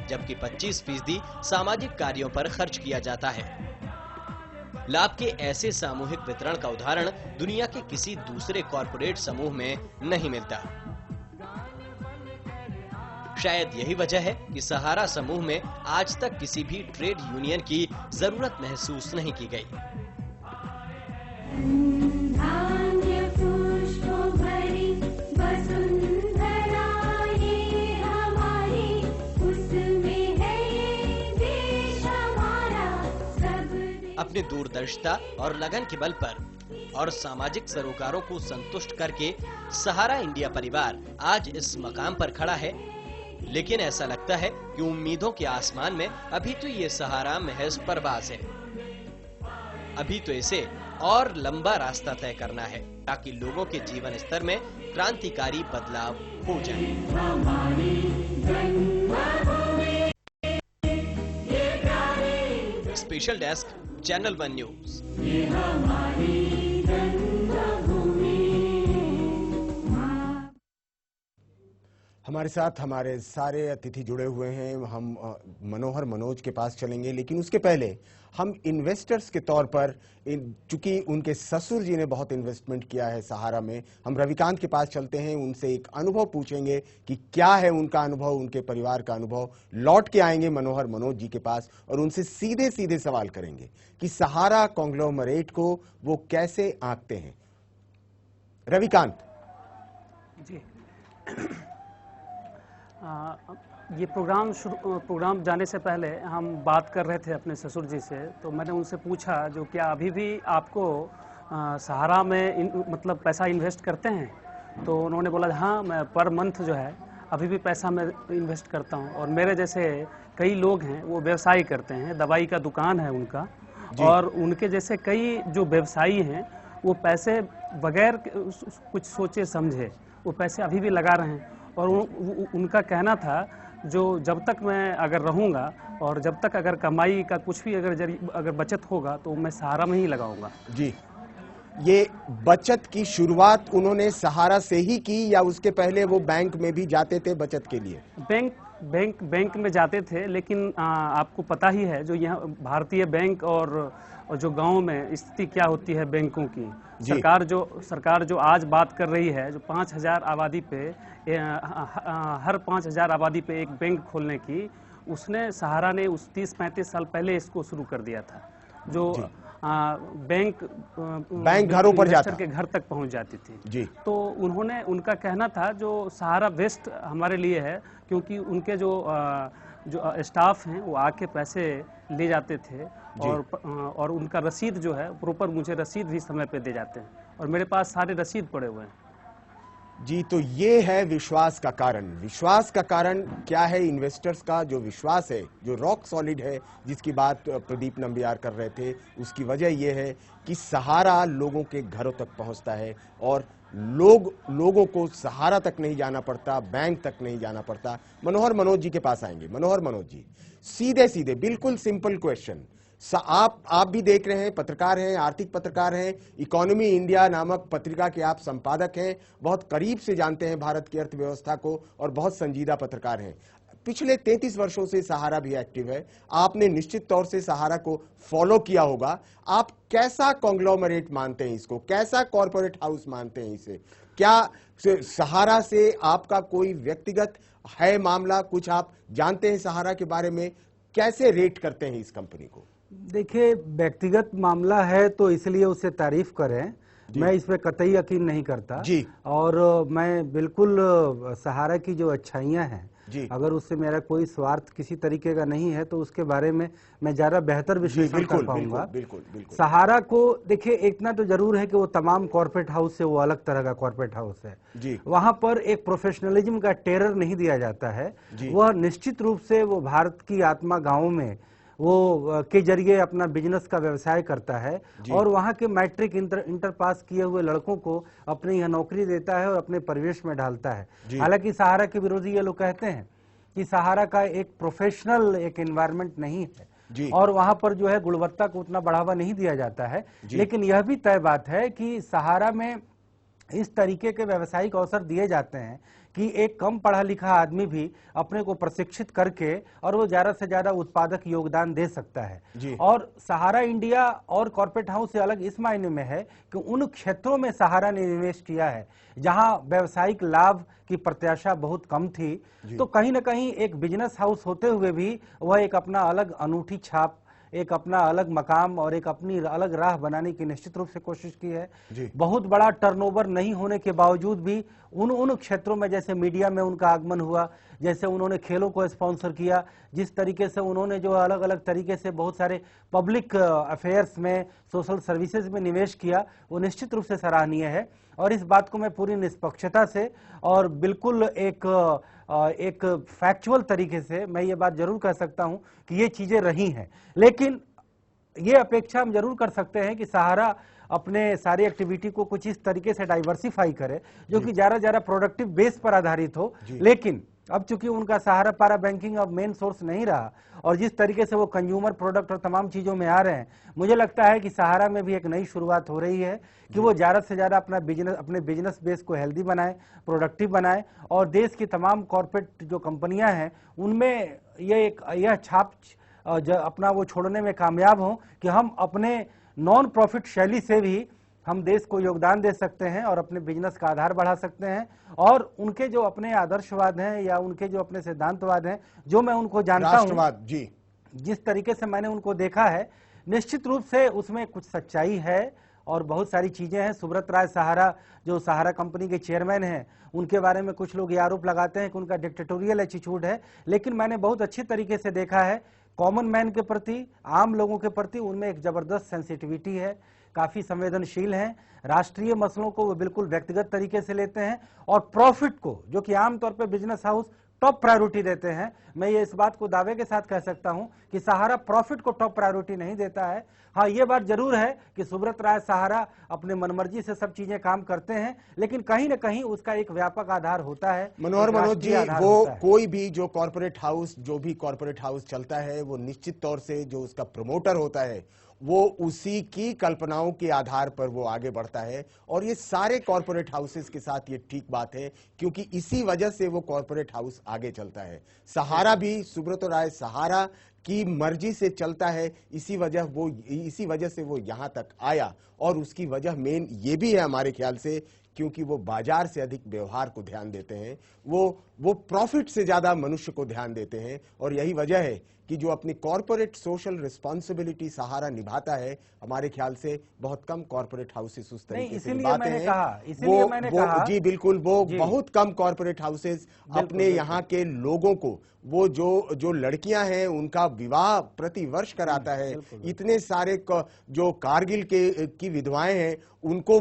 जबकि 25% सामाजिक कार्यों पर खर्च किया जाता है. लाभ के ऐसे सामूहिक वितरण का उदाहरण दुनिया के किसी दूसरे कॉरपोरेट समूह में नहीं मिलता. शायद यही वजह है कि सहारा समूह में आज तक किसी भी ट्रेड यूनियन की जरूरत महसूस नहीं की गई. अपनी दूरदर्शिता और लगन के बल पर और सामाजिक सरोकारों को संतुष्ट करके सहारा इंडिया परिवार आज इस मकाम पर खड़ा है. लेकिन ऐसा लगता है कि उम्मीदों के आसमान में अभी तो ये सहारा महज परवाज है. अभी तो इसे और लंबा रास्ता तय करना है ताकि लोगों के जीवन स्तर में क्रांतिकारी बदलाव हो जाए। Special desk, channel 1 news. हमारे साथ हमारे सारे अतिथि जुड़े हुए हैं। हम मनोहर मनोज के पास चलेंगे, लेकिन उसके पहले हम इन्वेस्टर्स के तौर पर, चूंकि उनके ससुर जी ने बहुत इन्वेस्टमेंट किया है सहारा में, हम रविकांत के पास चलते हैं। उनसे एक अनुभव पूछेंगे कि क्या है उनका अनुभव, उनके परिवार का अनुभव। लौट के आएंगे मनोहर मनोज जी के पास और उनसे सीधे सीधे सवाल करेंगे कि सहारा कॉन्ग्लोमरेट को वो कैसे आंकते हैं। रविकांत जी, ये प्रोग्राम जाने से पहले हम बात कर रहे थे अपने ससुर जी से, तो मैंने उनसे पूछा जो क्या अभी भी आपको सहारा में मतलब पैसा इन्वेस्ट करते हैं? तो उन्होंने बोला हाँ, मैं पर मंथ जो है अभी भी पैसा मैं इन्वेस्ट करता हूँ। और मेरे जैसे कई लोग हैं वो व्यवसाय करते हैं, दवाई का दुकान है उनका, और उनके जैसे कई जो व्यवसायी हैं वो पैसे बगैर कुछ सोचे समझे वो पैसे अभी भी लगा रहे हैं। और उनका कहना था जो जब तक मैं अगर रहूंगा और जब तक अगर कमाई का कुछ भी अगर बचत होगा तो मैं सहारा में ही लगाऊंगा। जी, ये बचत की शुरुआत उन्होंने सहारा से ही की या उसके पहले वो बैंक में भी जाते थे बचत के लिए? बैंक में जाते थे, लेकिन आपको पता ही है जो यहाँ भारतीय बैंक और जो गांव में स्थिति क्या होती है बैंकों की। सरकार जो आज बात कर रही है, जो 5000 आबादी पे हर 5000 आबादी पे एक बैंक खोलने की, उसने सहारा ने उस 30-35 साल पहले इसको शुरू कर दिया था। जो बैंक घरों पर जाता, के घर तक पहुंच जाती थी जी। तो उनका कहना था जो सहारा बेस्ट हमारे लिए है, क्योंकि उनके जो स्टाफ हैं वो आके पैसे ले जाते थे और उनका रसीद जो है प्रॉपर, मुझे रसीद भी समय पे दे जाते हैं और मेरे पास सारे रसीद पड़े हुए हैं। जी, तो ये है विश्वास का कारण। विश्वास का कारण क्या है? इन्वेस्टर्स का जो विश्वास है, जो रॉक सॉलिड है, जिसकी बात प्रदीप नंबियार कर रहे थे, उसकी वजह यह है कि सहारा लोगों के घरों तक पहुंचता है और लोगों को सहारा तक नहीं जाना पड़ता, बैंक तक नहीं जाना पड़ता। मनोहर मनोज जी के पास आएंगे। मनोहर मनोज जी, सीधे सीधे बिल्कुल सिंपल क्वेश्चन। आप भी देख रहे हैं, पत्रकार हैं, आर्थिक पत्रकार हैं, इकोनॉमी इंडिया नामक पत्रिका के आप संपादक हैं, बहुत करीब से जानते हैं भारत की अर्थव्यवस्था को और बहुत संजीदा पत्रकार हैं। पिछले 33 वर्षों से सहारा भी एक्टिव है, आपने निश्चित तौर से सहारा को फॉलो किया होगा। आप कैसा कॉन्ग्लोमरेट मानते हैं इसको, कैसा कॉर्पोरेट हाउस मानते हैं इसे? क्या सहारा से आपका कोई व्यक्तिगत है मामला? कुछ आप जानते हैं सहारा के बारे में? कैसे रेट करते हैं इस कंपनी को? देखिए, व्यक्तिगत मामला है तो इसलिए उसे तारीफ करें, मैं इस पे कतई यकीन नहीं करता जी। और मैं बिल्कुल सहारा की जो अच्छाइयां हैं, अगर उससे मेरा कोई स्वार्थ किसी तरीके का नहीं है तो उसके बारे में मैं ज्यादा बेहतर विश्लेषण कर पाऊंगा। सहारा को देखिए, इतना तो जरूर है कि वो तमाम कॉर्पोरेट हाउस से वो अलग तरह का कॉर्पोरेट हाउस है जी। वहां पर एक प्रोफेशनलिज्म का टेरर नहीं दिया जाता है। वह निश्चित रूप से वो भारत की आत्मा गाँव में वो के जरिए अपना बिजनेस का व्यवसाय करता है और वहां के मैट्रिक इंटर पास किए हुए लड़कों को अपनी यह नौकरी देता है और अपने परिवेश में ढालता है। हालांकि सहारा के विरोधी ये लोग कहते हैं कि सहारा का एक प्रोफेशनल एक एनवायरनमेंट नहीं है और वहां पर जो है गुणवत्ता को उतना बढ़ावा नहीं दिया जाता है। लेकिन यह भी तय बात है कि सहारा में इस तरीके के व्यावसायिक अवसर दिए जाते हैं कि एक कम पढ़ा लिखा आदमी भी अपने को प्रशिक्षित करके और वो ज्यादा से ज्यादा उत्पादक योगदान दे सकता है। और सहारा इंडिया और कॉर्पोरेट हाउस से अलग इस मायने में है कि उन क्षेत्रों में सहारा ने निवेश किया है जहां व्यावसायिक लाभ की प्रत्याशा बहुत कम थी, तो कहीं ना कहीं एक बिजनेस हाउस होते हुए भी वह एक अपना अलग अनूठी छाप, एक अपना अलग मकाम और एक अपनी अलग राह बनाने की निश्चित रूप से कोशिश की है। बहुत बड़ा टर्नओवर नहीं होने के बावजूद भी उन क्षेत्रों में, जैसे मीडिया में उनका आगमन हुआ, जैसे उन्होंने खेलों को स्पॉन्सर किया, जिस तरीके से उन्होंने जो अलग अलग तरीके से बहुत सारे पब्लिक अफेयर्स में, सोशल सर्विसेज में निवेश किया, वो निश्चित रूप से सराहनीय है। और इस बात को मैं पूरी निष्पक्षता से और बिल्कुल एक फैक्चुअल तरीके से मैं ये बात जरूर कह सकता हूं कि ये चीजें रही हैं। लेकिन ये अपेक्षा हम जरूर कर सकते हैं कि सहारा अपने सारी एक्टिविटी को कुछ इस तरीके से डाइवर्सिफाई करे जो कि ज़्यादा प्रोडक्टिव बेस पर आधारित हो। लेकिन अब चूंकि उनका सहारा पारा बैंकिंग अब मेन सोर्स नहीं रहा और जिस तरीके से वो कंज्यूमर प्रोडक्ट और तमाम चीज़ों में आ रहे हैं, मुझे लगता है कि सहारा में भी एक नई शुरुआत हो रही है कि वो ज़्यादा से ज़्यादा अपने बिजनेस बेस को हेल्दी बनाए, प्रोडक्टिव बनाए और देश की तमाम कॉर्पोरेट जो कंपनियां हैं उनमें यह छाप अपना वो छोड़ने में कामयाब हों कि हम अपने नॉन प्रॉफिट शैली से भी हम देश को योगदान दे सकते हैं और अपने बिजनेस का आधार बढ़ा सकते हैं। और उनके जो अपने आदर्शवाद हैं या उनके जो अपने सिद्धांतवाद हैं, जो मैं उनको जानता हूं, जी जिस तरीके से मैंने उनको देखा है, निश्चित रूप से उसमें कुछ सच्चाई है और बहुत सारी चीजें हैं। सुब्रत राय सहारा जो सहारा कंपनी के चेयरमैन हैं, उनके बारे में कुछ लोग ये आरोप लगाते हैं कि उनका डिक्टेटोरियल एटीट्यूड है, लेकिन मैंने बहुत अच्छी तरीके से देखा है कॉमन मैन के प्रति, आम लोगों के प्रति उनमें एक जबरदस्त सेंसिटिविटी है, काफी संवेदनशील हैं, राष्ट्रीय मसलों को वो बिल्कुल व्यक्तिगत तरीके से लेते हैं और प्रॉफिट को, जो कि आमतौर पर बिजनेस हाउस टॉप प्रायोरिटी देते हैं, मैं ये इस बात को दावे के साथ कह सकता हूं कि सहारा प्रॉफिट को टॉप प्रायोरिटी नहीं देता है। हाँ, ये बात जरूर है कि सुब्रत राय सहारा अपने मनमर्जी से सब चीजें काम करते हैं, लेकिन कहीं न कहीं उसका एक व्यापक आधार होता है। मनोहर जी, वो कोई भी जो कॉर्पोरेट हाउस चलता है, वो निश्चित तौर से जो उसका प्रमोटर होता है वो उसी की कल्पनाओं के आधार पर वो आगे बढ़ता है और ये सारे कॉर्पोरेट हाउसेस के साथ ये ठीक बात है, क्योंकि इसी वजह से वो कॉर्पोरेट हाउस आगे चलता है। सहारा भी सुब्रत राय सहारा की मर्जी से चलता है, इसी वजह से वो यहां तक आया और उसकी वजह मेन ये भी है हमारे ख्याल से, क्योंकि वो बाजार से अधिक व्यवहार को ध्यान देते हैं, वो प्रॉफिट से ज्यादा मनुष्य को ध्यान देते हैं और यही वजह है कि जो अपनी कॉर्पोरेट सोशल रिस्पांसिबिलिटी सहारा निभाता है, हमारे ख्याल से बहुत कम कॉर्पोरेट हाउसेस उस तरीके से निभाते हैं। जी बिल्कुल, वो बहुत कम कॉर्पोरेट हाउसेस अपने यहाँ के लोगों को, वो जो लड़कियां हैं उनका विवाह प्रति वर्ष कराता है, इतने सारे जो कारगिल की विधवाएं हैं उनको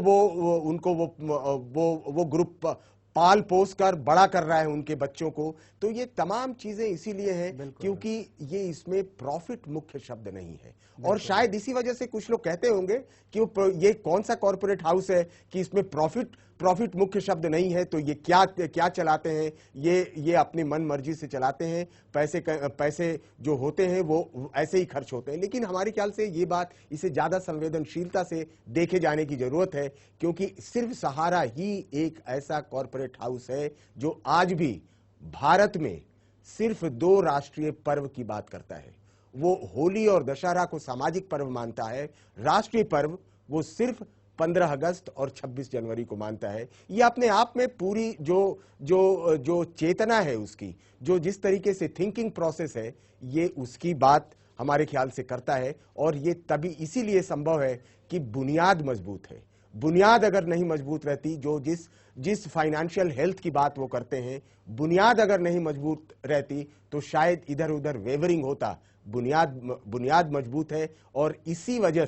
वो ग्रुप पाल पोस कर बड़ा कर रहा है उनके बच्चों को। तो ये तमाम चीजें इसीलिए हैं क्योंकि ये इसमें प्रॉफिट मुख्य शब्द नहीं है और शायद इसी वजह से कुछ लोग कहते होंगे कि ये कौन सा कॉर्पोरेट हाउस है कि इसमें प्रॉफिट मुख्य शब्द नहीं है, तो ये क्या चलाते हैं, ये अपनी मन मर्जी से चलाते हैं, पैसे जो होते हैं वो ऐसे ही खर्च होते हैं। लेकिन हमारे ख्याल से ये बात, इसे ज्यादा संवेदनशीलता से देखे जाने की जरूरत है, क्योंकि सिर्फ सहारा ही एक ऐसा कॉर्पोरेट हाउस है जो आज भी भारत में सिर्फ 2 राष्ट्रीय पर्व की बात करता है। वो होली और दशहरा को सामाजिक पर्व मानता है, राष्ट्रीय पर्व वो सिर्फ 15 अगस्त और 26 जनवरी को मानता है। ये अपने आप में पूरी जो चेतना है उसकी, जो जिस तरीके से थिंकिंग प्रोसेस है, ये उसकी बात हमारे ख्याल से करता है और ये तभी इसीलिए संभव है कि बुनियाद मजबूत है। बुनियाद अगर नहीं मजबूत रहती, जो जिस फाइनेंशियल हेल्थ की बात वो करते हैं, बुनियाद अगर नहीं मजबूत रहती तो शायद इधर उधर वेवरिंग होता। बुनियाद मजबूत है और इसी वजह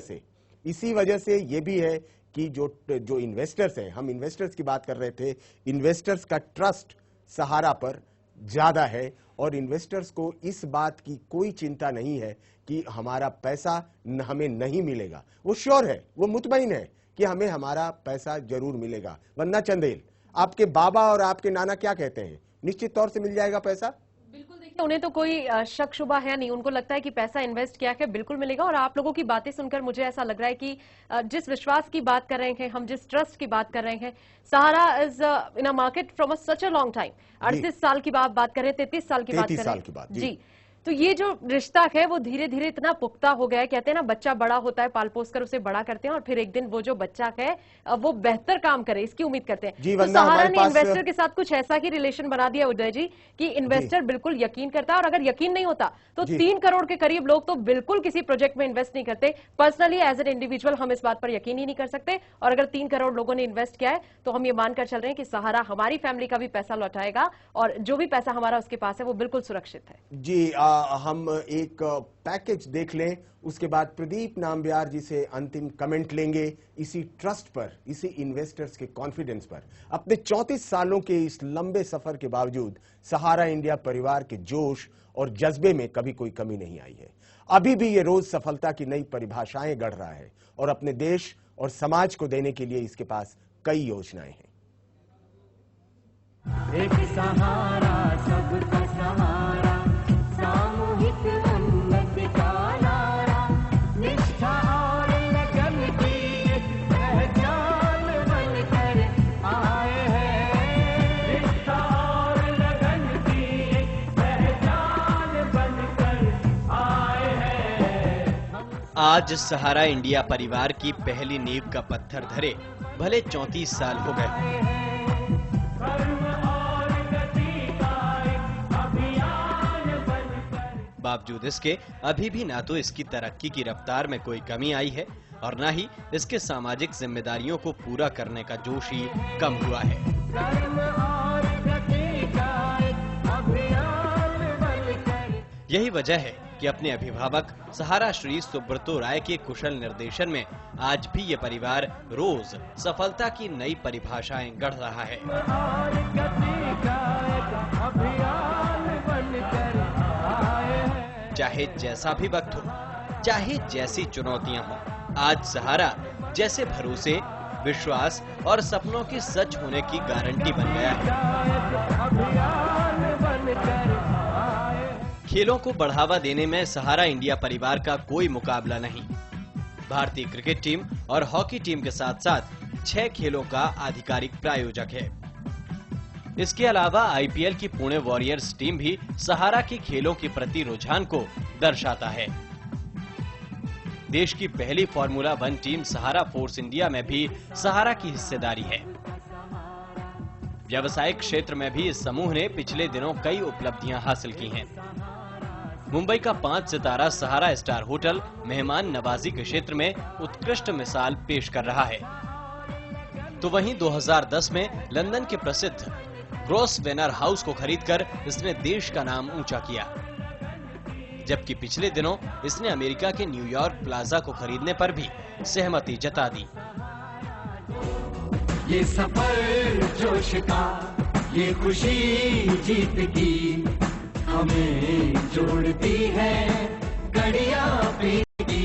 से ये भी है कि जो इन्वेस्टर्स हैं, हम इन्वेस्टर्स की बात कर रहे थे, इन्वेस्टर्स का ट्रस्ट सहारा पर ज्यादा है और इन्वेस्टर्स को इस बात की कोई चिंता नहीं है कि हमारा पैसा हमें नहीं मिलेगा। वो श्योर है, वो मुतमईन है कि हमें हमारा पैसा जरूर मिलेगा। वंदना चंदेल, आपके बाबा और आपके नाना क्या कहते हैं, निश्चित तौर से मिल जाएगा पैसा? बिल्कुल, देखिए उन्हें तो कोई शक शुबा है नहीं, उनको लगता है कि पैसा इन्वेस्ट किया है बिल्कुल मिलेगा। और आप लोगों की बातें सुनकर मुझे ऐसा लग रहा है कि जिस विश्वास की बात कर रहे हैं हम, जिस ट्रस्ट की बात कर रहे हैं, Sahara is in a market from such a long time. 38 साल की बात कर रहे हैं, 33 साल की बात कर रहे हैं जी। तो ये जो रिश्ता है वो धीरे धीरे इतना पुख्ता हो गया है। कहते हैं ना, बच्चा बड़ा होता है, पाल पोस कर उसे बड़ा करते हैं और फिर एक दिन वो जो बच्चा है वो बेहतर काम करे, इसकी उम्मीद करते हैं। तो सहारा ने इन्वेस्टर के साथ कुछ ऐसा ही रिलेशन बना दिया उदय जी कि इन्वेस्टर बिल्कुल यकीन करता है और अगर यकीन नहीं होता तो 3 करोड़ के करीब लोग तो बिल्कुल किसी प्रोजेक्ट में इन्वेस्ट नहीं करते। पर्सनली एज एन इंडिविजुअल हम इस बात पर यकीन ही नहीं कर सकते और अगर 3 करोड़ लोगों ने इन्वेस्ट किया है तो हम ये मानकर चल रहे हैं कि सहारा हमारी फैमिली का भी पैसा लौटाएगा और जो भी पैसा हमारा उसके पास है वो बिल्कुल सुरक्षित है। जी, हम एक पैकेज देख लें, उसके बाद प्रदीप नाम्बियार जी से अंतिम कमेंट लेंगे इसी ट्रस्ट पर, इसी इन्वेस्टर्स के कॉन्फिडेंस पर। अपने 34 सालों के इस लंबे सफर के बावजूद सहारा इंडिया परिवार के जोश और जज्बे में कभी कोई कमी नहीं आई है। अभी भी ये रोज सफलता की नई परिभाषाएं गढ़ रहा है और अपने देश और समाज को देने के लिए इसके पास कई योजनाएं हैं। एक सहारा सबका सहारा, सामूहिक उन्नति का नारा, निष्ठा और लगन की एक पहचान बनकर आए हैं। निष्ठा और लगन की एक पहचान बनकर आए हैं। आज सहारा इंडिया परिवार की पहली नींव का पत्थर धरे भले 34 साल हो गए। बावजूद इसके अभी भी ना तो इसकी तरक्की की रफ्तार में कोई कमी आई है और न ही इसके सामाजिक जिम्मेदारियों को पूरा करने का जोश ही कम हुआ है। यही वजह है कि अपने अभिभावक सहारा श्री सुब्रतो राय के कुशल निर्देशन में आज भी ये परिवार रोज सफलता की नई परिभाषाएं गढ़ रहा है। चाहे जैसा भी वक्त हो, चाहे जैसी चुनौतियां हो, आज सहारा जैसे भरोसे, विश्वास और सपनों के सच होने की गारंटी बन गया है। खेलों को बढ़ावा देने में सहारा इंडिया परिवार का कोई मुकाबला नहीं। भारतीय क्रिकेट टीम और हॉकी टीम के साथ साथ 6 खेलों का आधिकारिक प्रायोजक है। इसके अलावा आईपीएल की पुणे वॉरियर्स टीम भी सहारा के खेलों के प्रति रुझान को दर्शाता है। देश की पहली फॉर्मूला 1 टीम सहारा फोर्स इंडिया में भी सहारा की हिस्सेदारी है। व्यावसायिक क्षेत्र में भी इस समूह ने पिछले दिनों कई उपलब्धियां हासिल की हैं। मुंबई का 5 सितारा सहारा स्टार होटल मेहमान नवाजी के क्षेत्र में उत्कृष्ट मिसाल पेश कर रहा है। तो वहीं 2010 में लंदन के प्रसिद्ध ग्रोसवेनर हाउस को खरीदकर इसने देश का नाम ऊंचा किया, जबकि पिछले दिनों इसने अमेरिका के न्यूयॉर्क प्लाजा को खरीदने पर भी सहमति जता दी। ये सफर जोश का, ये खुशी जीत की, हमें जोड़ती है कड़ियां प्रीति।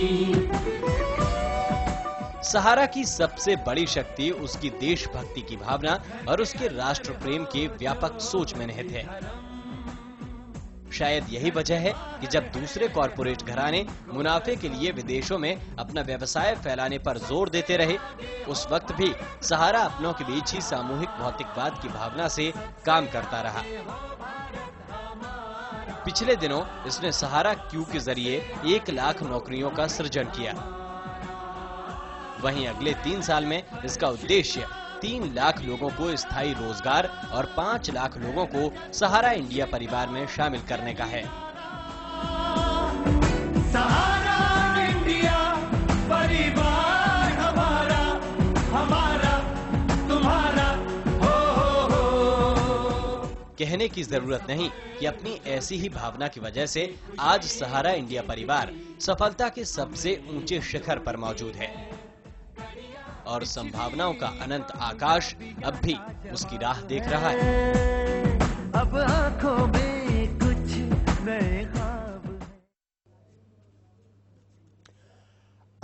सहारा की सबसे बड़ी शक्ति उसकी देशभक्ति की भावना और उसके राष्ट्र प्रेम के व्यापक सोच में निहित है। शायद यही वजह है कि जब दूसरे कॉरपोरेट घराने मुनाफे के लिए विदेशों में अपना व्यवसाय फैलाने पर जोर देते रहे, उस वक्त भी सहारा अपनों के बीच ही सामूहिक भौतिकवाद की भावना से काम करता रहा। पिछले दिनों इसने सहारा क्यू के जरिए 1 लाख नौकरियों का सृजन किया। वहीं अगले 3 साल में इसका उद्देश्य 3 लाख लोगों को स्थायी रोजगार और 5 लाख लोगों को सहारा इंडिया परिवार में शामिल करने का है। सहारा इंडिया परिवार हमारा, हमारा तुम्हारा हो। कहने की जरूरत नहीं कि अपनी ऐसी ही भावना की वजह से आज सहारा इंडिया परिवार सफलता के सबसे ऊंचे शिखर पर मौजूद है और संभावनाओं का अनंत आकाश अब भी उसकी राह देख रहा है। अब आंखों में कुछ नए ख्वाब।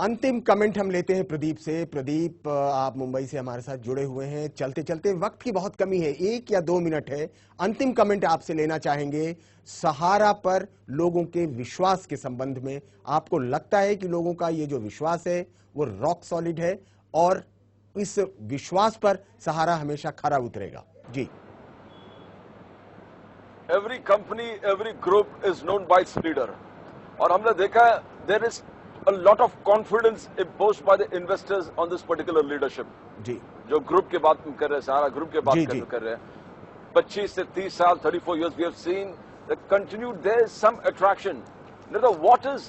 अंतिम कमेंट हम लेते हैं प्रदीप से। प्रदीप, आप मुंबई से हमारे साथ जुड़े हुए हैं। चलते चलते वक्त की बहुत कमी है, 1 या 2 मिनट है। अंतिम कमेंट आपसे लेना चाहेंगे सहारा पर लोगों के विश्वास के संबंध में। आपको लगता है कि लोगों का ये जो विश्वास है वो रॉक सॉलिड है और इस विश्वास पर सहारा हमेशा खरा उतरेगा? जी। Every company, every group is known by its leader, और हमने देखा there is a lot of confidence imposed by the investors on this particular leadership. जी। जो ग्रुप की बात कर रहे हैं, सहारा ग्रुप की बात कर रहे हैं, 25 से 30 साल, 34 years, we have seen the continued, there is some attraction. What is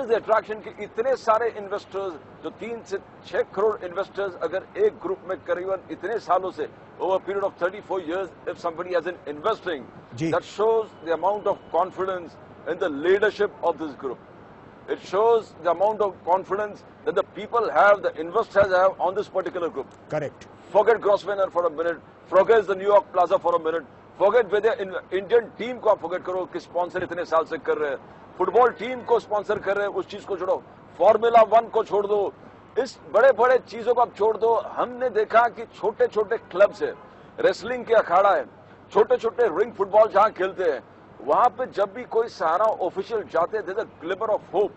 the attraction कि इतने सारे इन्वेस्टर्स, जो 3 से 6 करोड़ इन्वेस्टर्स अगर एक ग्रुप में करीबन इतने सालों से, over a period of 34 years, if somebody has been investing, that shows the amount of confidence in the leadership of this group. It shows the amount of confidence that the people have, the investors have on this particular group. Correct. Forget Grosvenor for a minute, forget the New York Plaza for a minute, forget whether Indian team को आप forget करो कि sponsor इतने साल से कर रहे हैं, फुटबॉल टीम को स्पॉन्सर कर रहे हैं, उस चीज को छोड़ो, फॉर्मूला 1 को छोड़ दो, इस बड़े बड़े चीजों को आप छोड़ दो, हमने देखा कि छोटे छोटे क्लब्स है, रेसलिंग के अखाड़ा है, छोटे छोटे रिंग फुटबॉल जहां खेलते हैं, वहां पे जब भी कोई सहारा ऑफिशियल जाते थे, the glimmer of hope.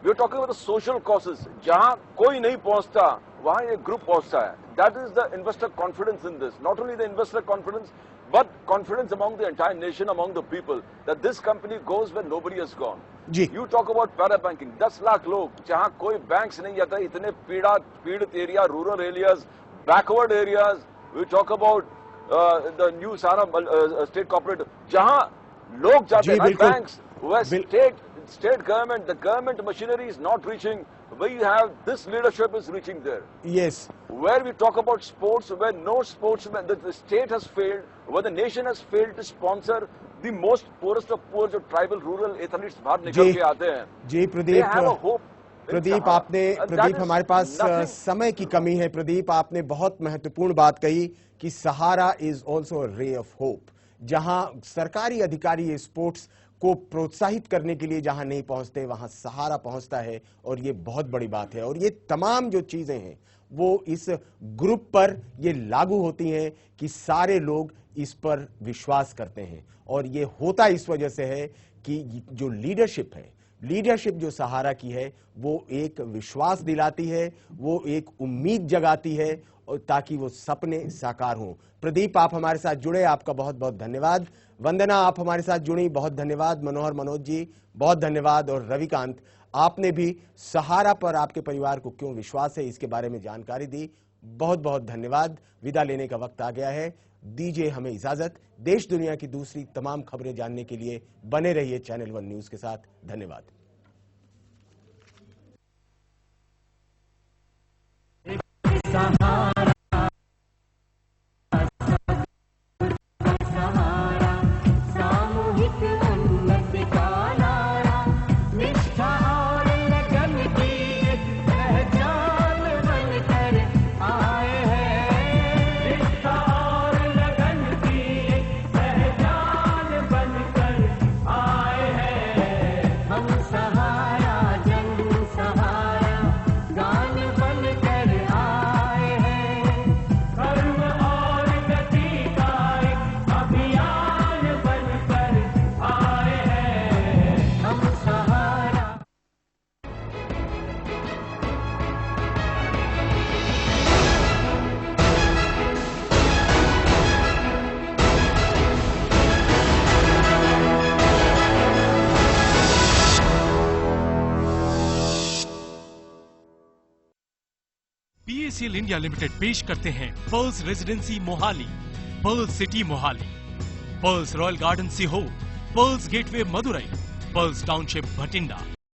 We are talking about social causes, जहां कोई नहीं पहुंचता वहां ये ग्रुप पहुंचता है। That is the investor confidence in this, not only the investor confidence but confidence among the entire nation, among the people, that this company goes where nobody has gone. You talk about para banking, 10 lakh लोग जहां कोई banks नहीं जाता, इतने पीड़ित area, rural areas, backward areas, we talk about the new Sahara state corporate, जहां लोग जाते हैं, banks, where state government, the government machinery is not reaching. We have this leadership is reaching there. Yes. Where we talk about sports, where no sportsman, the state has failed, where the nation has failed to sponsor the most poorest of poor, जो tribal rural athletes बाहर निकल के आते हैं. जी प्रदीप, प्रदीप हमारे पास समय की कमी है। प्रदीप, आपने बहुत महत्वपूर्ण बात कही कि Sahara is also ray of hope. जहां सरकारी अधिकारी स्पोर्ट्स को प्रोत्साहित करने के लिए जहां नहीं पहुंचते, वहां सहारा पहुंचता है, और ये बहुत बड़ी बात है। और ये तमाम जो चीजें हैं वो इस ग्रुप पर ये लागू होती हैं कि सारे लोग इस पर विश्वास करते हैं। और ये होता इस वजह से है कि जो लीडरशिप है, लीडरशिप जो सहारा की है, वो एक विश्वास दिलाती है, वो एक उम्मीद जगाती है, और ताकि वो सपने साकार हों। प्रदीप, आप हमारे साथ जुड़े, आपका बहुत बहुत धन्यवाद। वंदना, आप हमारे साथ जुड़ी, बहुत धन्यवाद। मनोहर, मनोज जी, बहुत धन्यवाद। और रविकांत, आपने भी सहारा पर आपके परिवार को क्यों विश्वास है, इसके बारे में जानकारी दी, बहुत बहुत धन्यवाद। विदा लेने का वक्त आ गया है, दीजिए हमें इजाजत। देश दुनिया की दूसरी तमाम खबरें जानने के लिए बने रहिए चैनल 1 न्यूज के साथ। धन्यवाद। PACL इंडिया लिमिटेड पेश करते हैं pearls residency Mohali, pearls city Mohali, pearls royal garden Sehore, pearls gateway Madurai, pearls township Bathinda.